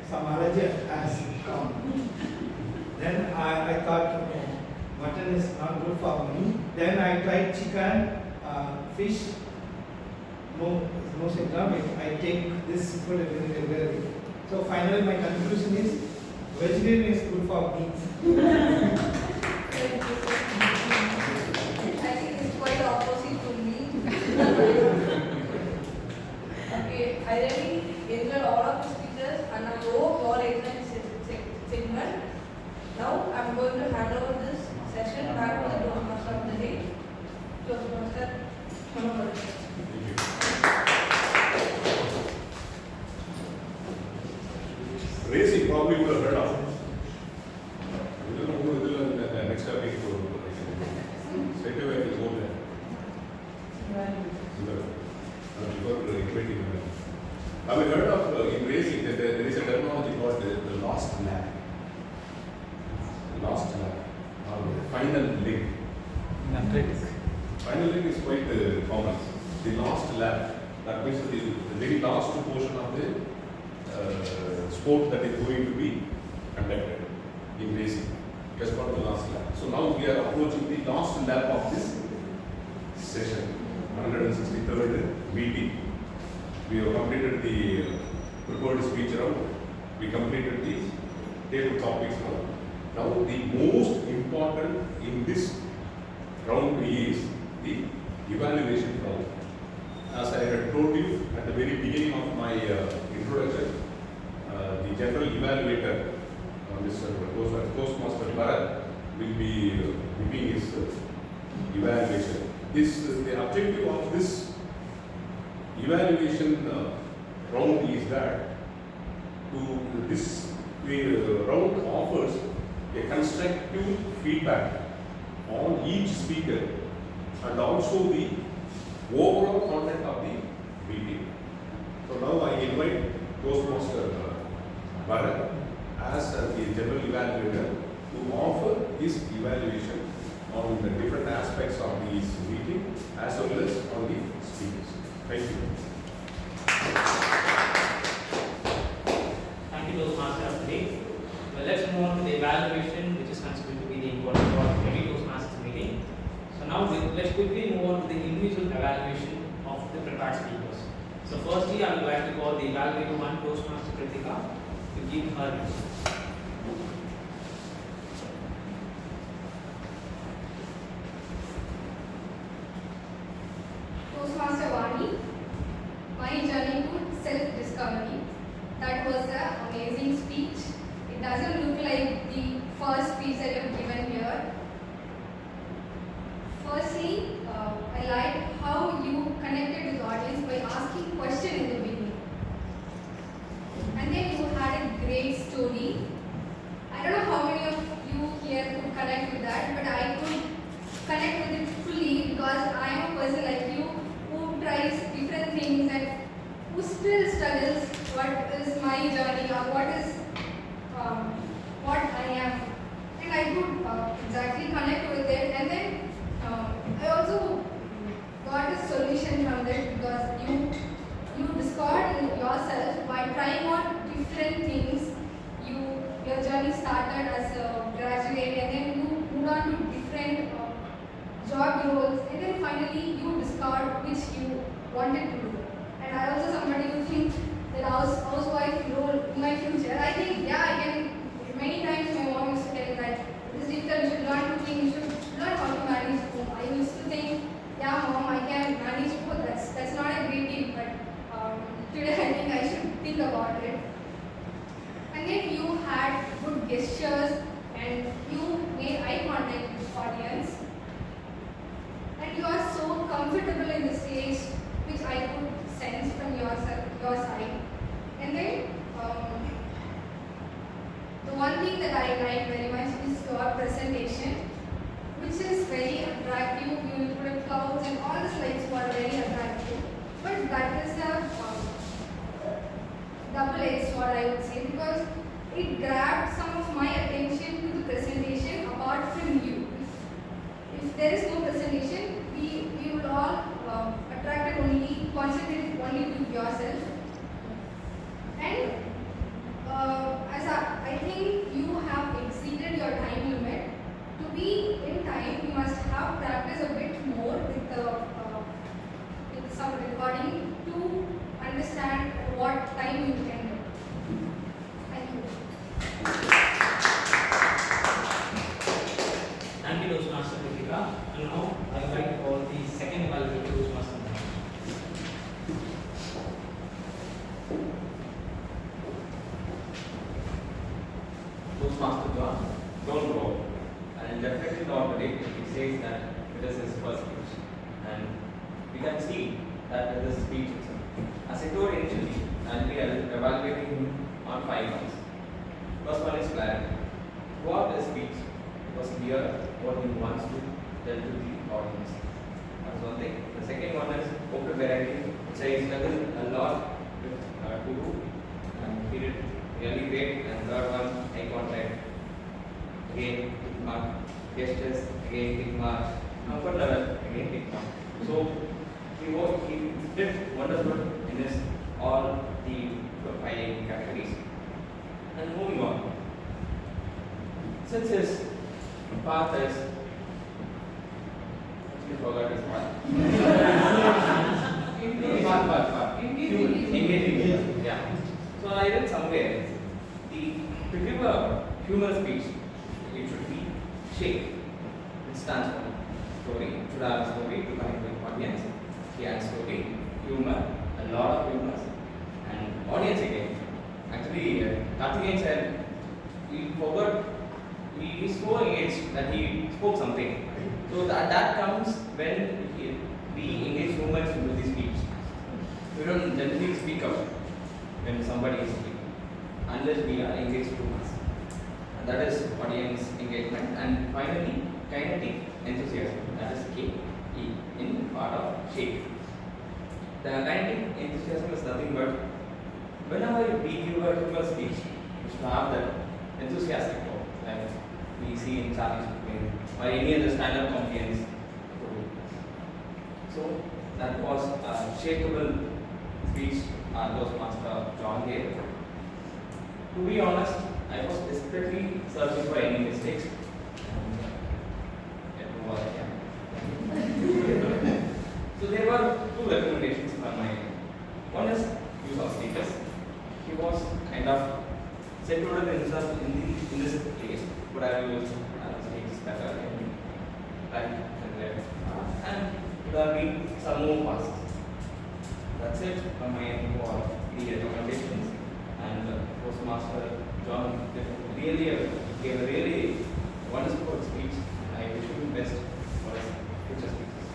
some allergy has come. Then I thought, mutton is not good for me. Then I tried chicken, fish. No symptom. I take this food very regularly. So finally, my conclusion is vegetarian is good for me. I think it's quite opposite to me. Okay, I really enjoyed all of the speeches and I hope you all enjoyed this segment. Now I'm going to hand over this session back to the Toastmaster of the day, Toastmaster Manoj. never heard of. Next week, straight away I will go there. Have you heard of in racing that there is a terminology called the lost lap? Lost lap, or final leg. Final leg is quite common. The lost lap, that means the very last portion of the sport that is going to be conducted in racing. Just for the last lap. So now we are approaching the last lap of this session, 163rd meeting. We have completed the prepared speech round. We completed the table topics round. Now the most important in this round is the evaluation round. As I had told you at the very beginning of my introduction, the general evaluator, Mr. Toastmaster Bharat, will be giving his evaluation. The objective of this evaluation round is that this round offers a constructive feedback on each speaker and also the overall content of the meeting. So now I invite Toastmaster Bharat as the general evaluator to offer his evaluation on the different aspects of this meeting as well as on the speakers. Thank you. Thank you, Toastmaster of the day. Well, let's move on to the evaluation, which is considered to be the important part of every Toastmasters meeting. So now let's quickly move on to the individual evaluation of the prepared speakers. So firstly, I would like to call the evaluator 1, Toastmaster Kritika, to give her views. Toastmaster Vani, my journey to self-discovery. That was an amazing speech. It doesn't look like the first speech that you have given here. Firstly, I like how you connected with the audience by asking questions in the beginning. And then you had a great story. I don't know how many of you here could connect with that, but I could connect with it fully because I am a person like you who tries different things and who still struggles what is my journey or what I am. And I could exactly connect with it. And then I also got a solution from that because you discovered in yourself by trying out different things. Your journey started as a graduate and then you moved on to different job roles and then finally you discovered which you wanted to do. And I also somebody who thinks that housewife role in my future. I think I can. Many times my mom used to tell me that it is difficult. You should learn to think. You should learn how to manage home. I used to think, yeah, mom, I can manage both. That's not a great deal, but today I think I should think about it. And then you had good gestures and you made eye contact with the audience. And you are so comfortable in the stage, which I could sense from your side. And then the one thing that I like very much is your presentation, which is very attractive. You included clouds and all the slides were very attractive. But that is a double-edged sword, I would say, because it grabbed some of my attention to the presentation apart from you. If there is no presentation, we will all concentrate only to yourself. And as I think you have exceeded your time limit. To be in time, you must have practiced a bit more with some recording to understand what time you can do. Thank you. Thank you, Toastmaster Kritika. And now I would like to call the second evaluator, Toastmaster. Toastmaster John, don't go. And definitely not today. He says that it is his first speech. And we can see that with this speech itself. As I told initially, I'll be evaluating him on 5 months. First one is clarity. What is speech? It was clear what he wants to tell to the audience. That's one thing. The second one is open variety, which I struggled a lot with to do, and he did really great. And third one, eye contact. Again, tick mark. Gestures, again, tick mark. Comfort level, again, tick mark. So he did wonderful in this all the 5 categories. And moving on. Since his path is actually forgot his path. Engaging. Yeah. So I read somewhere to give a humor speech, it should be shape. It stands for story. It should have a story to connect with audience. He has story, humor, a lot of humor, and audience again. Actually, Karthikeyan said he forgot. He is so engaged that he spoke something. So that comes when we engage humans into the speech. We don't generally speak up when somebody is speaking, unless we are engaged too much. And that is audience engagement. And finally, kinetic enthusiasm. That is KE in part of shape. The kinetic enthusiasm is nothing but whenever we give a humor speech, we should have that enthusiastic tone, like we see in Charlie Chaplin or any other stand-up comedians. So that was a shapeable speech our Toastmaster John gave. To be honest, I was desperately searching for any mistakes. So there were 2 recommendations from my end. One is use of status. He was kind of secluded himself in this place, but I will status better right and left, and would have been some more passes. That's it from my end for the recommendations. And Toastmaster John gave a really wonderful speech. I wish him best for his future speeches.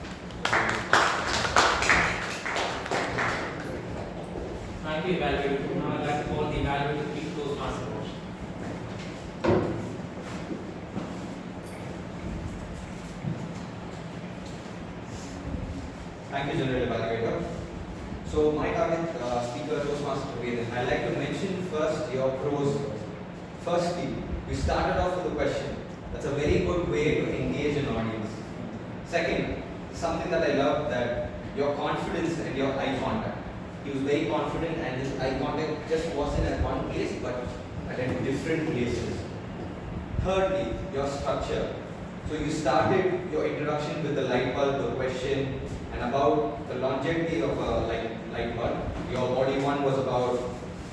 Thank you, evaluator. Now I'd like to call the evaluator to please Toastmaster motion. Thank you, General Evaluator. So my target speaker, Toastmaster Veden, I'd like to mention first your pros. Firstly, you started off with a question. That's a very good way to engage an audience. Second, something that I love, that your confidence and your eye contact. He was very confident and his eye contact just wasn't at one place but at different places. Thirdly, your structure. So you started your introduction with the light bulb, the question, and about the longevity of a light bulb. Your body 1 was about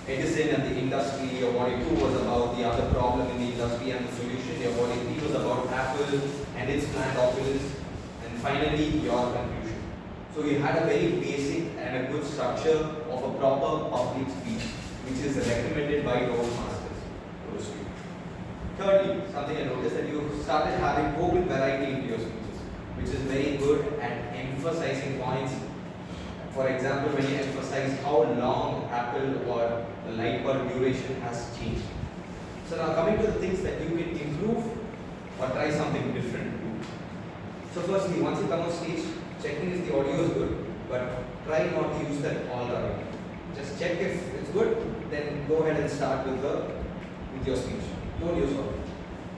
Edison and the industry. Your body 2 was about the other problem in the industry and the solution. Your body 3 was about Apple and its planned Oculus. And finally, your conclusion. So you had a very basic and a good structure of a proper public speech, which is recommended by Toastmasters. Thirdly, something I noticed, that you started having open variety into your speeches, which is very good at emphasizing points. For example, when you emphasize how long Apple or the light bulb duration has changed. So now coming to the things that you can improve or try something different. So firstly, once you come on stage, checking if the audio is good, but try not to use that all the way. Just check if it's good, then go ahead and start with your speech. Don't use audio.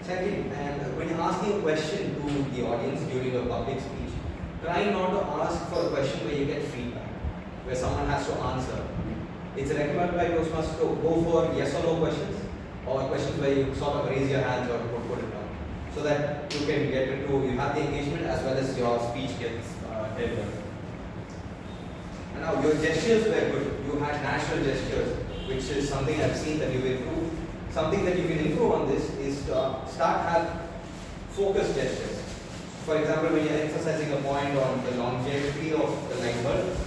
Second, and when you're asking a question to the audience during a public speech, try not to ask for a question where you get feedback, where someone has to answer. It's recommended by Toastmasters to go for yes or no questions, or questions where you sort of raise your hands or put it down, so that you can get into, you have the engagement as well as your speech gets delivered. And now your gestures were good. You had natural gestures, which is something I've seen that you've improved. Something that you can improve on this is to start have focused gestures. For example, when you're emphasizing a point on the longevity of the light bulb,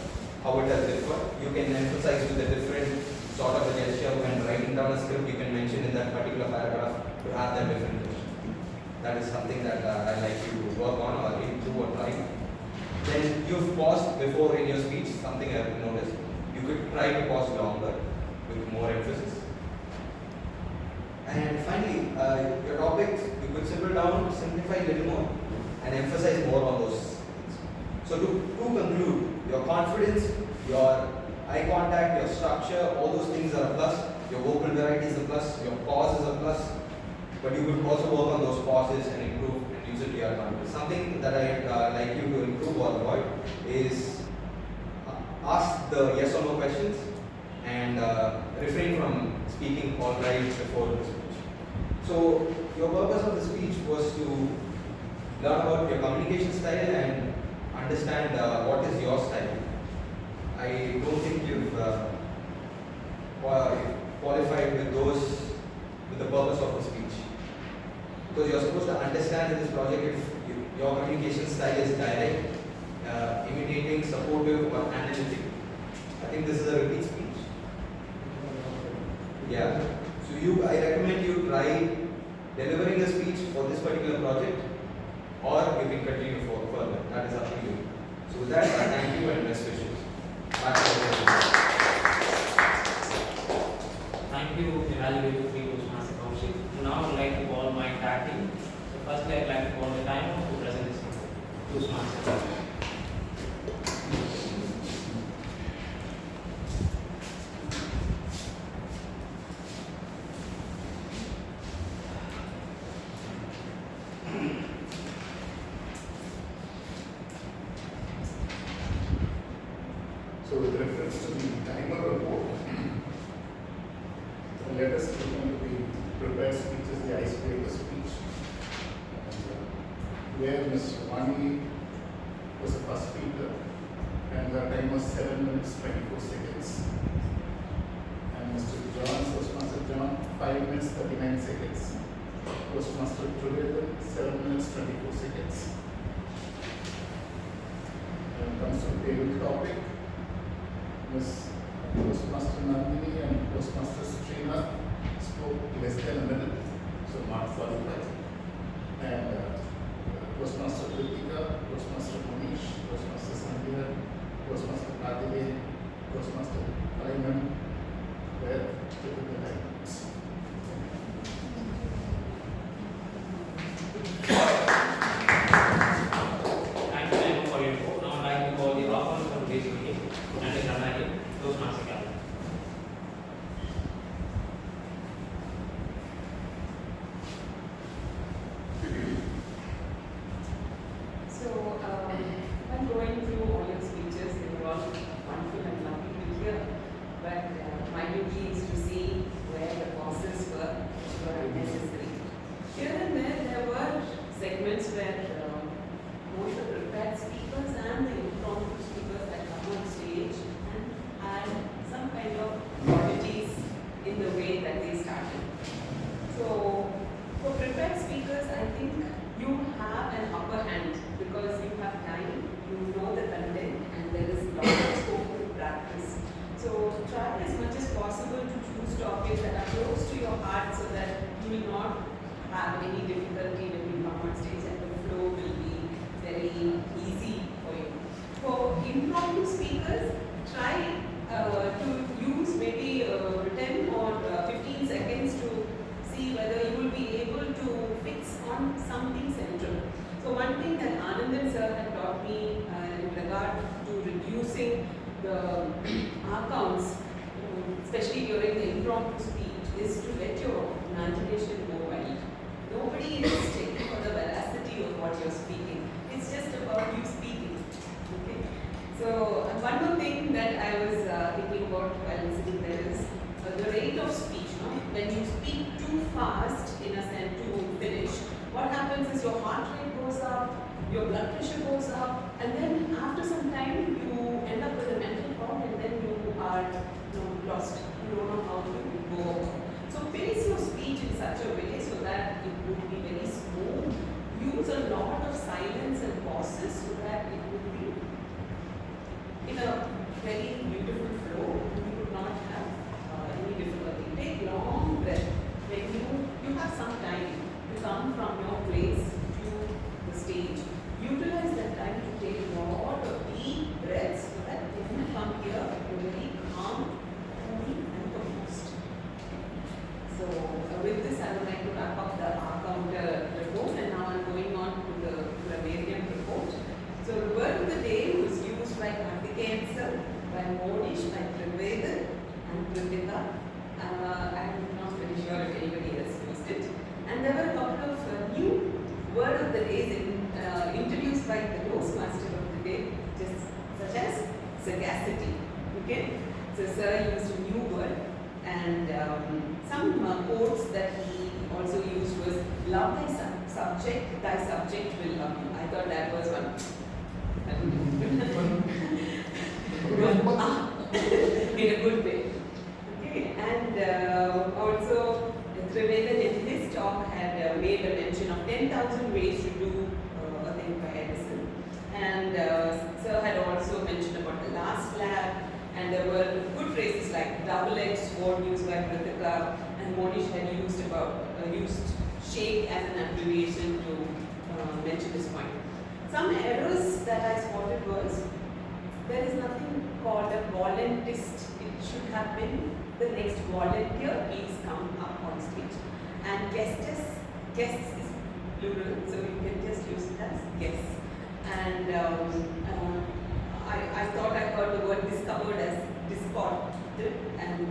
how it has differed, you can emphasize with a different sort of a gesture. When writing down a script, you can mention in that particular paragraph to have that different gesture. That is something that I like you to work on or improve or try. Then you've paused before in your speech, something I've noticed. You could try to pause longer with more emphasis. And finally, your topic, you could simplify a little more and emphasize more on those things. So to conclude, your confidence, your eye contact, your structure, all those things are a plus. Your vocal variety is a plus, your pause is a plus. But you could also work on those pauses and improve and use it to your advantage. Something that I'd like you to improve or avoid is ask the yes or no questions and refrain from speaking all right before the speech. So your purpose of the speech was to learn about your communication style and understand what is your style. I don't think you've qualified with the purpose of the speech. Because you're supposed to understand in this project if your communication style is direct, imitating, supportive, or analytic. I think this is a repeat speech. Yeah. So I recommend you try delivering a speech for this particular project, or you can continue further. That is up to you. So with that, thank you and best wishes. Thank you, evaluator 3 Toastmaster Kaushik. Now I would like to call my tag team. So firstly, I would like to call the timer to present this Toastmaster. So with reference to the timer report, let us look into the prepared speeches, the icebreaker speech, where Ms. Vani was the first speaker, and her time was 7 minutes 24 seconds. And Mr. John, Toastmaster John, 5 minutes 39 seconds. Toastmaster Trivedi, 7 minutes 24 seconds. When it comes to the table topic, Ms. Toastmaster Nandini and Toastmaster Srinath spoke less than a minute, so not qualified. And Toastmaster Kritika, Toastmaster Manish, Toastmaster Sandhya, Toastmaster Karthikeyan, Toastmaster Lyman were typical items. Thank you, Emma, for your report. Now I'd like to call the author for today's meeting, and the Karnataka Toastmaster Gallery. So, I'm going through all your speeches, they were all wonderful and lovely to hear. But my duty is to see where the pauses were necessary. Here and there were segments where both the prepared speakers and the impromptu speakers had come on stage and had some kind of oddities in the way that they started. So, for prepared speakers, I think you have an upper hand because you have time, you know the content, and there is a lot of scope to practice. So try as much as possible to choose topics that are close to your heart so that you will not have any difficulty when you come on stage and the flow will be very easy for you. For impromptu speakers, try to use maybe 10 or 15 seconds to see whether you will be able to fix on something central. So one thing that Anandan sir had taught me in regard to reducing the accounts, especially during the impromptu speech, is to let your imagination go wild. Nobody is checking for the veracity of what you're speaking. It's just about you speaking. Okay. So one more thing that I was thinking about while listening there is the rate of speech. No? When you speak too fast, in a sense, to finish, what happens is your heart rate goes up, your blood pressure goes up, and then after some time you end up with a mental fog, and then you are lost. You don't know how to go. So pace your speech in such a way so that it would be very smooth. Use a lot of silence and pauses so that it would be in a very beautiful flow. You would not have any difficulty. Take long breath. When you have some time to come from your place to the stage, utilize that time to take a lot of deep breaths so that when you come here, you're very calm, cool, and composed. So with this, agenda. I'm not very sure if anybody else used it. And there were a couple of new word of the days introduced by the Toastmaster of the day, just such as sagacity. Okay, so sir used a new word, and some quotes that he also used was "Love thy subject will love you." I thought that was one. In a good way. Okay, and also Triveden in his talk had made a mention of 10,000 ways to do a thing by Edison. And sir had also mentioned about the last lab, and there were good phrases like double-edged sword used by Kritika, and Monish had used shake as an abbreviation to mention this point. Some errors that I spotted was, there is nothing called a volunteist. It should have been the next volunteer, please come up on stage. And guests is plural, so you can just use it as guests. And I thought I heard the word discovered as discorded, and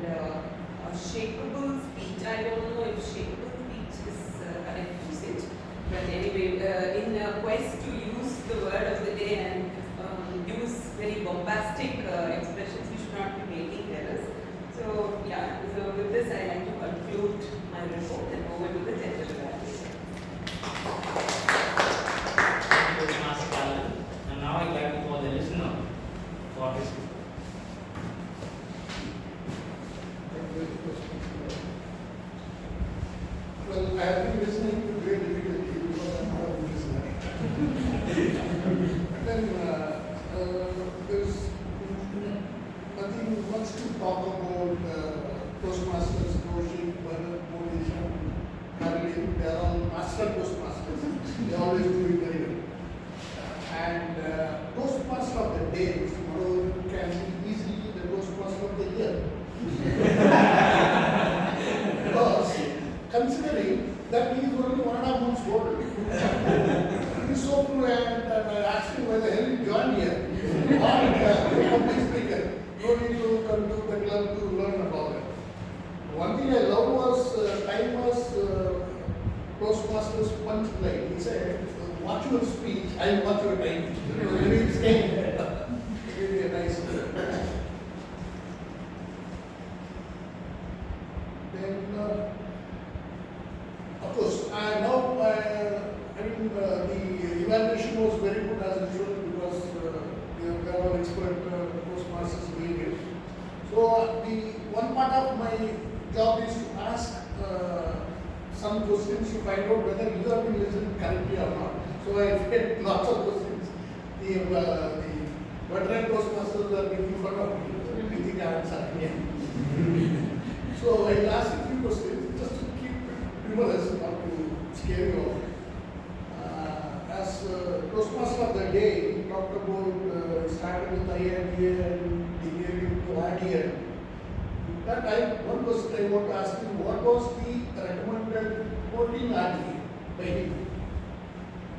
shakeable speech. I don't know if shakeable speech is correct usage, but anyway, in a quest to use the word of the day and use very bombastic expressions, we should not be making errors. So yeah, so with this I like to conclude my report and over to the gender evaluation. Thank you, Master Kalan. And now I'd like to call the listener for his report. Well, I have been listening to great difficulty because I'm not a good listener. And then there's nothing much to talk about. Toastmasters, Kaushik, Bharat, Monish, Caroline, they are all master Toastmasters. They always do it very well. And Toastmaster of the day, Mr. Madhavan, can be easily the Toastmaster of the year. Because considering that he is only 1.5 months old, he is so fluent, and I asked him why the hell he joined here. Not public speaker. No need to come to the club to learn about it. One thing I loved was time was Toastmaster's punchline. He said, "Watch your speech, I will watch your time." Really staying. Really a nice. Then, of course, the evaluation was very good as usual because there are expert Toastmasters doing it. So the one part of my job is to ask some questions to find out whether you have been listening correctly or not. So I get lots of questions. The veteran Toastmasters are making fun of me. They think I answer. So I will ask a few questions just to keep it humorous, not to scare you off. As Toastmaster of the day, he talked about started with IITA and deviating to RDN. That one question I want to ask you, what was the recommended 14 RDA by him?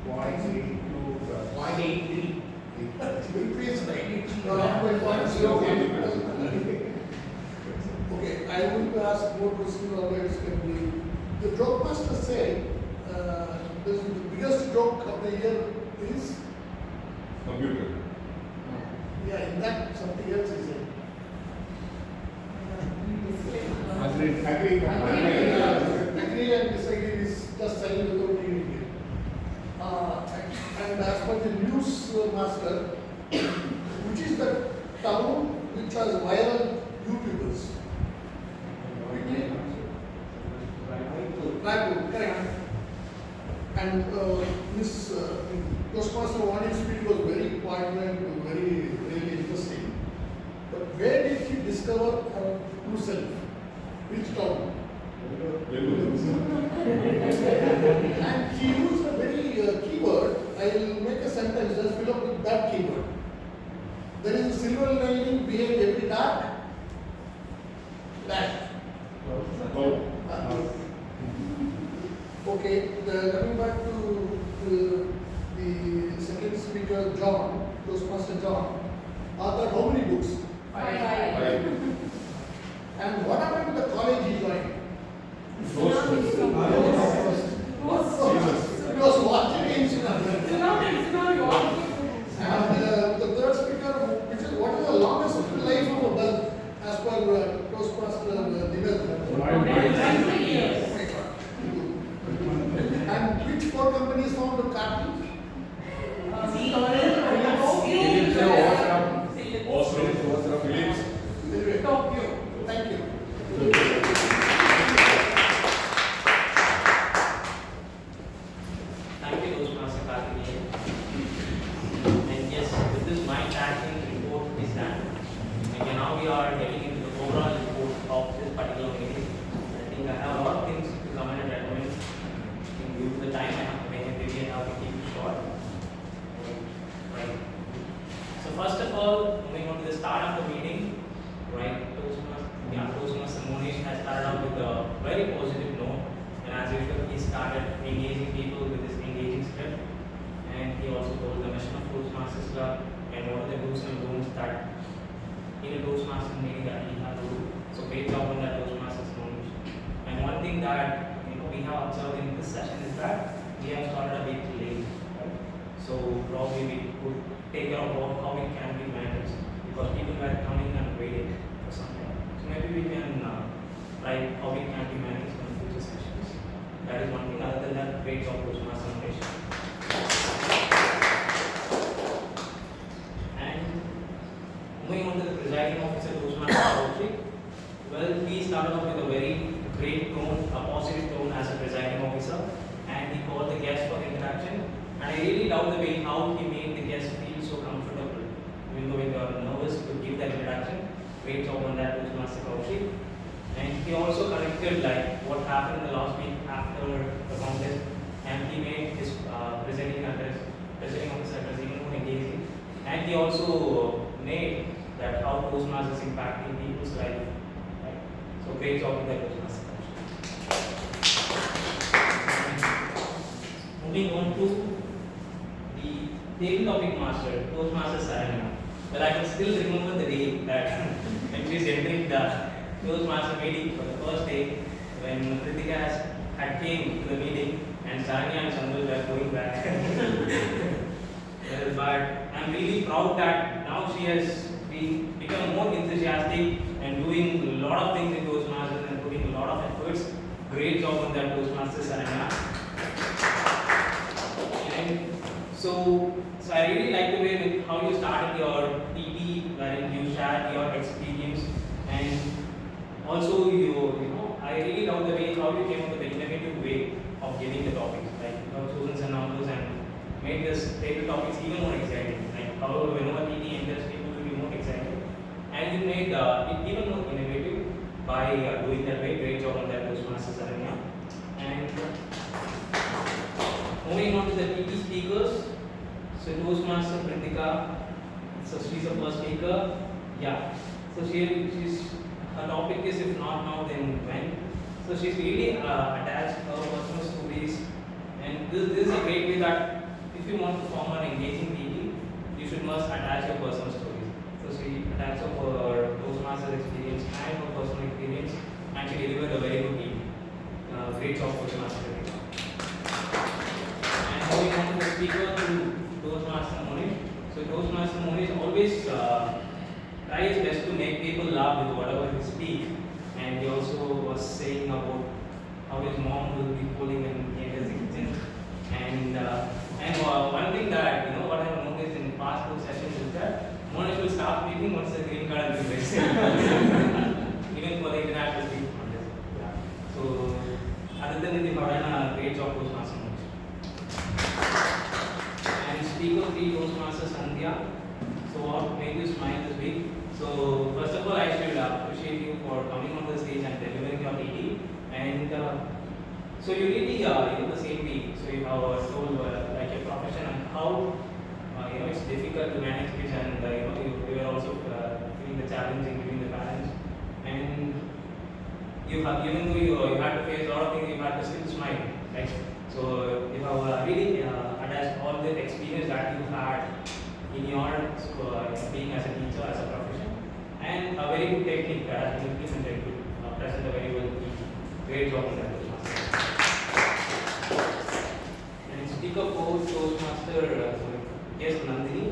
0.83. Increase 90. Okay, I want to ask more questions always. The joke master said the biggest joke of the year is computer. Yeah, in that something else is it. Agree and disagree is just saying without reading it. And as per the news master, which is the town which has viral YouTubers? Raipur, correct. And Miss Toastmaster Vani's speech was very poignant, very really interesting. But where did she discover her true self? Which town? And she used a very keyword. I will make a sentence, just fill up with that keyword. There is a silver lining behind every dark dash. Okay, coming back to the second speaker, John, Toastmaster John, authored how many books? 5. And what happened to the college he joined? It was watching in Srinagar. And the third speaker, which is what is the longest life of a bell as per Toastmaster Nivel? 90 years. And which four companies found the carton? Philips. Tokyo. Thank you. Thank you, Toastmaster Karthikeyan. And yes, with this my tagging report is done. And now we are getting into the overall report of this particular meeting. I think I have a lot of things to comment and recommend. Due to the time I have, maybe I have to keep it short. Right. So first of all, moving on to the start of the meeting, right? Toastmaster Monish has started off with a very positive note, and as usual, he started engaging people with his engaging script, and he also told the mission of Toastmasters Club and what are the do's and don'ts that in a Toastmasters meeting that we have to do. So great job on that, Toastmasters Monish. And one thing that we have observed in this session is that we have started a bit late, right? So probably we could take care of how it can be managed because people were coming and waiting for some time. So maybe we can try how it can be managed in future sessions. That is one thing. Other than that, great job, Toastmaster Monish. And moving on to the presiding officer, Toastmaster Kaushik. Well, he started off with a very great tone, a positive tone as a presiding officer, and he called the guests for interaction. And I really love the way how he made the guests feel so comfortable, even though they were nervous to give that introduction. Great job on that, Toastmaster Kaushik. And he also connected like what happened in the last week after the contest, and he made his presiding officer address even more engaging. And he also made that how Toastmasters impacting people's life. Right? So great job on that, Toastmaster Kaushik. Moving on to the table topic master, Toastmaster Saranya. Well, I can still remember the day that when she was entering the Toastmaster meeting for the first day, when Kritika had came to the meeting and Saranya and Chandru were going back. Well, but I'm really proud that now she has become more enthusiastic and doing a lot of things in Toastmasters and putting a lot of efforts. Great job on that, Toastmaster Saranya. And so I really like the way how you started your TT, wherein you shared your experience, and also I really love the way how you came up with the innovative way of giving the topics. Like you have chosen some numbers and made this table topics even more exciting. Like however, whenever TT enters, people will be more excited, and you made it even more innovative by doing that way. Great job on that, Toastmasters Saranya. And moving on to the TT speakers. So Toastmaster Kritika, so she's the first speaker. Yeah. So her topic is if not now then when. So she's really attached her personal stories, and this is a great way that if you want to form an engaging TT, you should must attach your personal stories. So she attached her Toastmaster experience and her personal experience, and she delivered a very good TT. Great job, Toastmaster Kritika. And moving on to the speaker to Toastmaster Monish. So Toastmaster Monish always tries best to make people laugh with whatever he speaks. And he also was saying about how his mom will be calling when he enters the kitchen. And one thing that what I have noticed in past two sessions is that Monish will start speaking once the green card is raised. Even for the international speaking contest. Yeah. So other than that, they have done a great job, Toastmaster Monish. And speaker 3, Toastmaster Sandhya. So what made you smile this week? So first of all, I should appreciate you for coming on the stage and delivering your TT. And so you really the same week. So you have told like your profession and how it's difficult to manage kids, and you are also feeling the challenge in giving the parents. And you have, even though you had to face a lot of things, you had to still smile, right? So you have really attached all the experience that you had in your being as a teacher, as a profession, and a very good technique that has been implemented to present a very well. Great job on that, Toastmaster. And speaker for Toastmaster, yes, Nandini.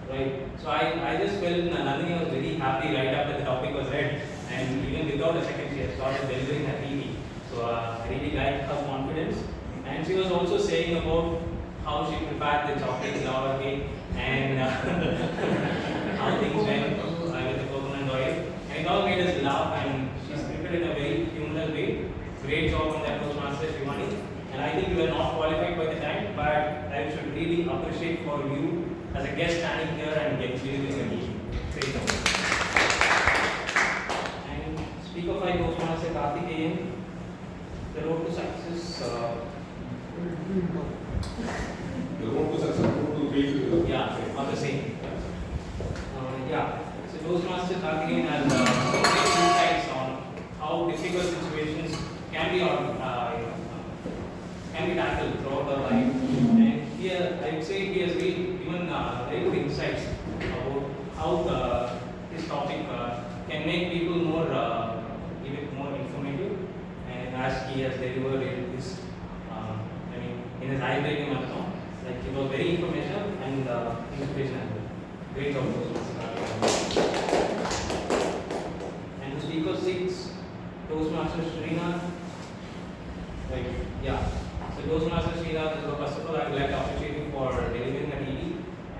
Right. So I just felt Nandini was very happy right after the topic was read, and even without a second, she had started delivering her TV. So I really liked her confidence, and she was also saying about how she prepared the chocolate lava cake and how things went with the coconut oil, and it all made us laugh. And she's prepared in a very humorous way. Great job on that, Toastmaster Shivani. And I think you were not qualified by the time, but I should really appreciate for you as a guest standing here and delivering a meeting. Great job. And speaker 5 Toastmaster Karthikeyan, the road to success. The road to success, road to reach. Yeah, are the same. Yeah. So Toastmaster Karthikeyan has great insights on how difficult situations can be tackled throughout our life. And here, I would say he has given very good insights about how this topic can make people more, even more informative. And as he has delivered in his, in his eye-breaking marathon, like it was very informational and inspirational. Great job, Toastmaster. And the speaker 6, Toastmaster Srinath. Like, yeah. So Toastmaster Srinath, first of all, I would like to appreciate you for delivering a TV.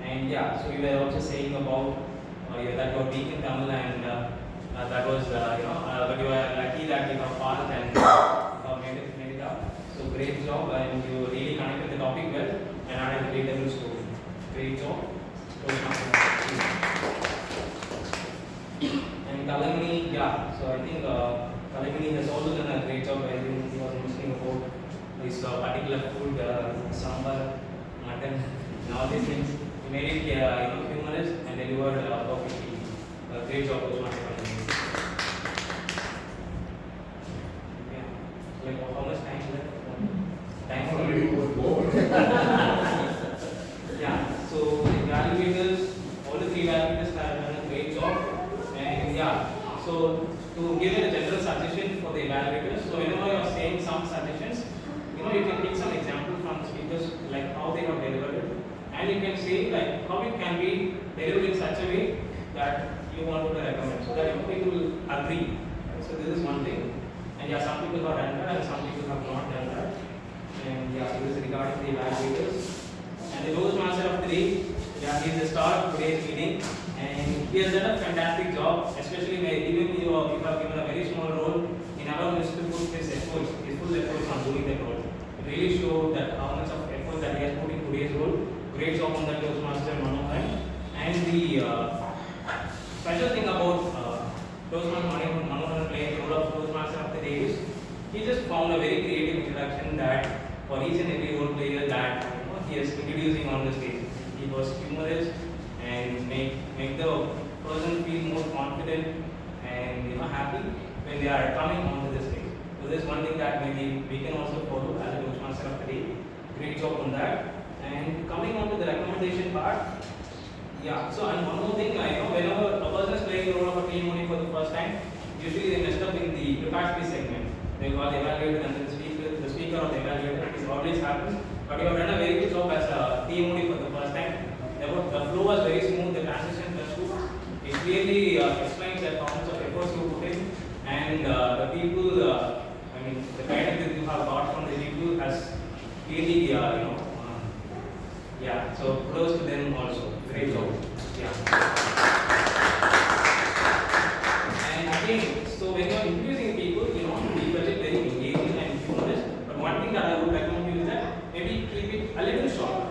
And yeah, so you were also saying about that you are weak in Tamil, and that was, but you are lucky that you have passed and made it up. So great job, and you really connected the topic well and added a relatable story. Great job. And Kalamani, yeah, so I think Kalamani has also done a great job. I think he was mentioning about this particular food, sambar, mutton, and all these things. He made it humorous and delivered perfectly. Great job, Toastmaster Kalamani. Yeah. Like how much time left? Time already over. Yeah, so the evaluators, all the 3 evaluators have done a great job. And yeah, so to give a general suggestion for the evaluators, so whenever you are saying some suggestions, you can pick some example from the speakers, like how they have delivered it. And you can say like how it can be delivered in such a way that you want to recommend, so that people will agree. So this is one thing. And yeah, some people have done that and some people have not done that. And yeah, this is regarding the evaluators. And the Toastmaster of the day, yeah, he is the star of today's meeting, and he has done a fantastic job, especially even if you have given a very small role, he never missed to put his efforts, his full efforts on doing that role. It really showed that how much of effort that he has put in today's role. Great job on that, Toastmaster Manohar. And the special thing about Toastmaster Manohar playing the role of Toastmaster of the day is he just found a very creative introduction that for each and every role player that he is introducing on the stage. He was humorous and make the person feel more confident and happy when they are coming onto the stage. So this is one thing that maybe we can also follow as a Toastmaster of the day. Great job on that. And coming on to the recommendation part, yeah. So and one more thing, whenever a person is playing the role of a team only for the first time, usually they messed up in the prepared speech segment. They got evaluated and then the speaker or the evaluator. This always happens. But you have done a very good job as a team only for the first time. The flow was very smooth, the transition was smooth. It clearly explains that how much of efforts you put in, and the people, the guidance that you have got from the people has clearly, yeah, so kudos to them also. Great job. Yeah. And again, so when you are introducing people, people are very engaging and humorous. But one thing that I would recommend you is that maybe keep it a little short.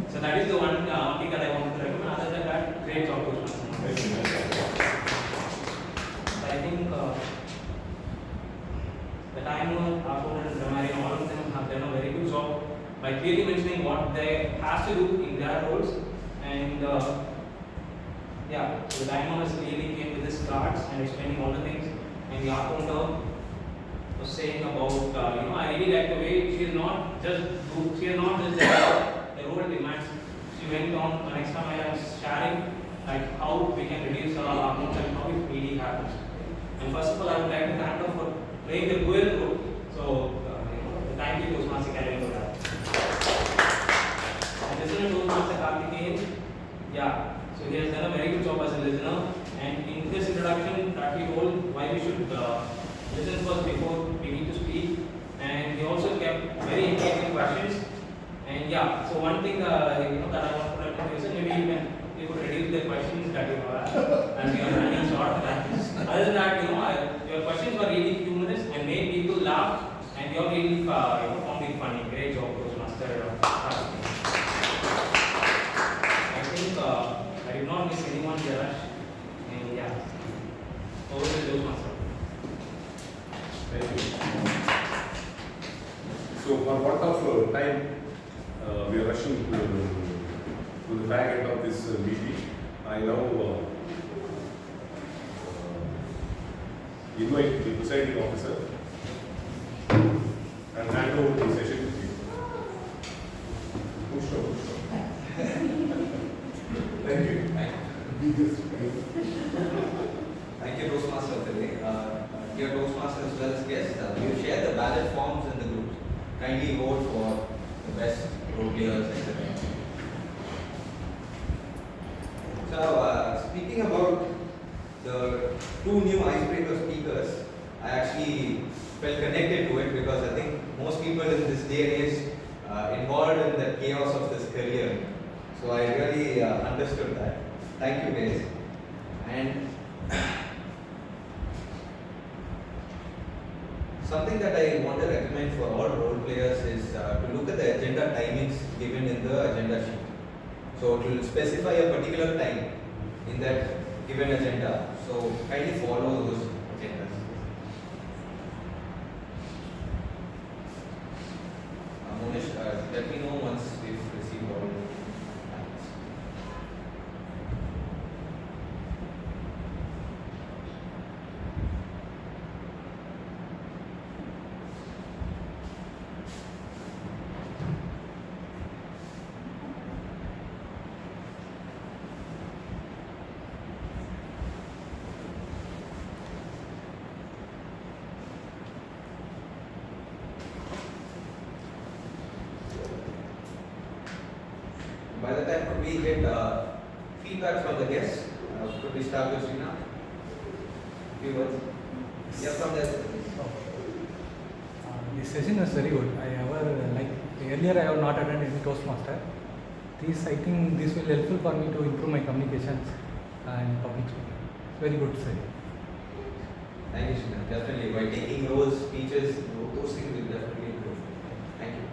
So that is the one thing that I want to recommend. Other than that, great job, Toastmaster. I think the timer, Apur and Ramari, all of them have done a very good job by clearly mentioning what they have to do in their roles. And yeah, so the timer has clearly came with his cards and explaining all the things. And the Apur was saying about, I really like the way she is not just the role demands. She went on the next time I was sharing like how we can reduce our outcomes and how it really happens. And first of all, I would like to thank her for playing the dual role. So, thank you Toastmasters Academy for that. And listener Toastmaster Karthikeyan, yeah, so he has done a very good job as a listener. And in this introduction, that he told why we should listen first before we need to speak. And he also kept very engaging questions. And yeah, so one thing that I want to recommend is maybe you could reduce the questions that you have as you are running short. Other than that, your questions were really humorous and made people laugh, and you are really found it funny. Great job, Toastmaster. I think I did not miss anyone here. And yeah, over to Toastmaster. Thank you. So for what of time, we are rushing to the back end of this meeting. I now invite the presiding officer and hand over the session to you. Thank you. Thank you, Toastmaster of the day. Dear Toastmasters as well as guests, you share the ballot forms in the group. Kindly vote for the best role players, etc. So, speaking about the two new icebreaker speakers, I actually felt connected to it because I think most people in this day and age involved in the chaos of this career. So I really understood that. Thank you guys. And something that I want to recommend for all role players is to look at the agenda timings given in the agenda sheet. So it will specify a particular time in that given agenda. So kindly follow those agendas. Monish, let me know once we've received all the plans. By the time could we get feedback from the guests? Could we start with Srinath? Few words. Yeah, from there. This session was very good. Earlier I have not attended any Toastmaster. I think this will helpful for me to improve my communications and public speaking. Very good session. Thank you, Srinath. Definitely. By taking those speeches, those things will definitely improve. Thank you.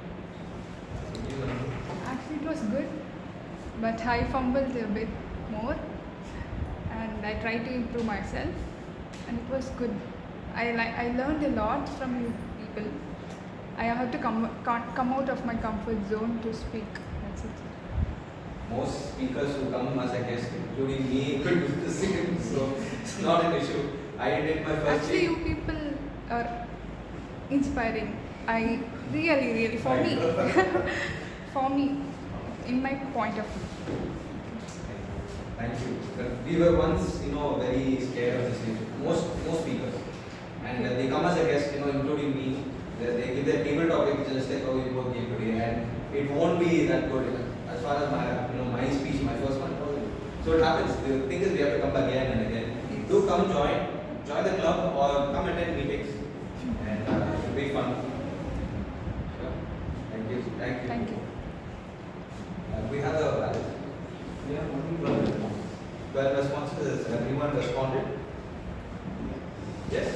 Actually, it was good, but I fumbled a bit more, and I tried to improve myself, and it was good. I learned a lot from you people. I have to come out of my comfort zone to speak. That's it. Most speakers who come as a guest, including me, could do the same, so it's not an issue. I did my first. Actually, you people are inspiring. I really, for me, for me, in my point of view. Thank you. We were once, very scared of this issue. Most speakers, and they come as a guest, including me. They give their table topic just like how we both gave today, and it won't be that good. As far as my speech, my first one was. So it happens. The thing is, we have to come again and again. Do come join the club, or come attend meetings, and it will be fun. Sure. Thank you. Thank you. We have a ballot. We have 12 responses. Has everyone responded? Yes?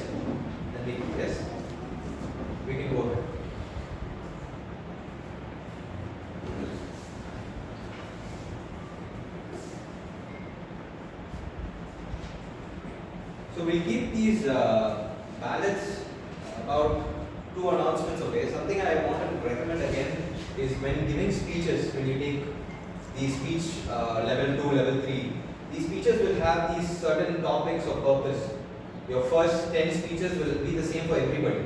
Yes? We can go ahead. So we'll keep these ballots about 2 announcements away. Something I wanted to recommend again is when giving speeches, when you take the speech level 2, level 3, these speeches will have these certain topics or purpose. Your first 10 speeches will be the same for everybody,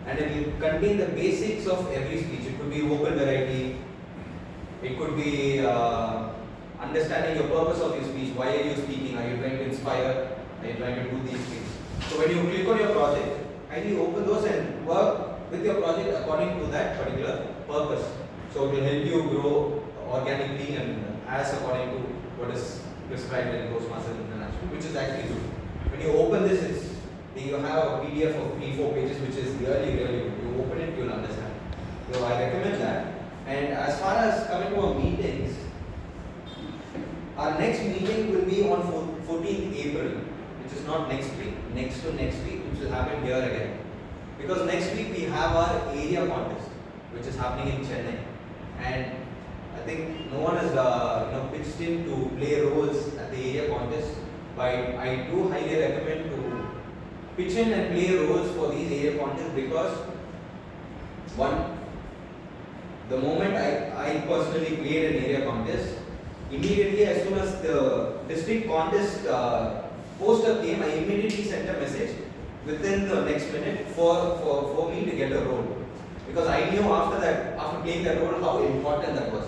and it will contain the basics of every speech. It could be vocal variety, it could be understanding your purpose of your speech. Why are you speaking? Are you trying to inspire? Are you trying to do these things? So when you click on your project, kindly open those and work with your project according to that particular purpose. So it will help you grow organically and as according to what is prescribed in Toastmasters International, which is actually good. When you open this, you have a PDF of 3-4 pages, which is really good. You open it, you'll understand. So I recommend that. And as far as coming to our meetings, our next meeting will be on 14th April, which is not next week, next to next week, which will happen here again. Because next week we have our area contest, which is happening in Chennai. And I think no one has pitched in to play roles at the area contest, but I do highly recommend to pitch in and play roles for these area contests because one, the moment I personally played an area contest, immediately as soon as the district contest poster came, I immediately sent a message within the next minute for me to get a role. Because I knew after playing that role, how important that was.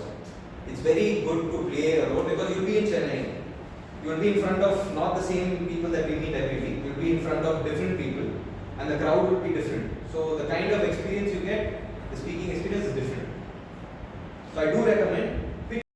It's very good to play a role because you'll be in Chennai. You'll be in front of not the same people that we meet every week. You'll be in front of different people and the crowd will be different. So the kind of experience you get, the speaking experience is different. So I do recommend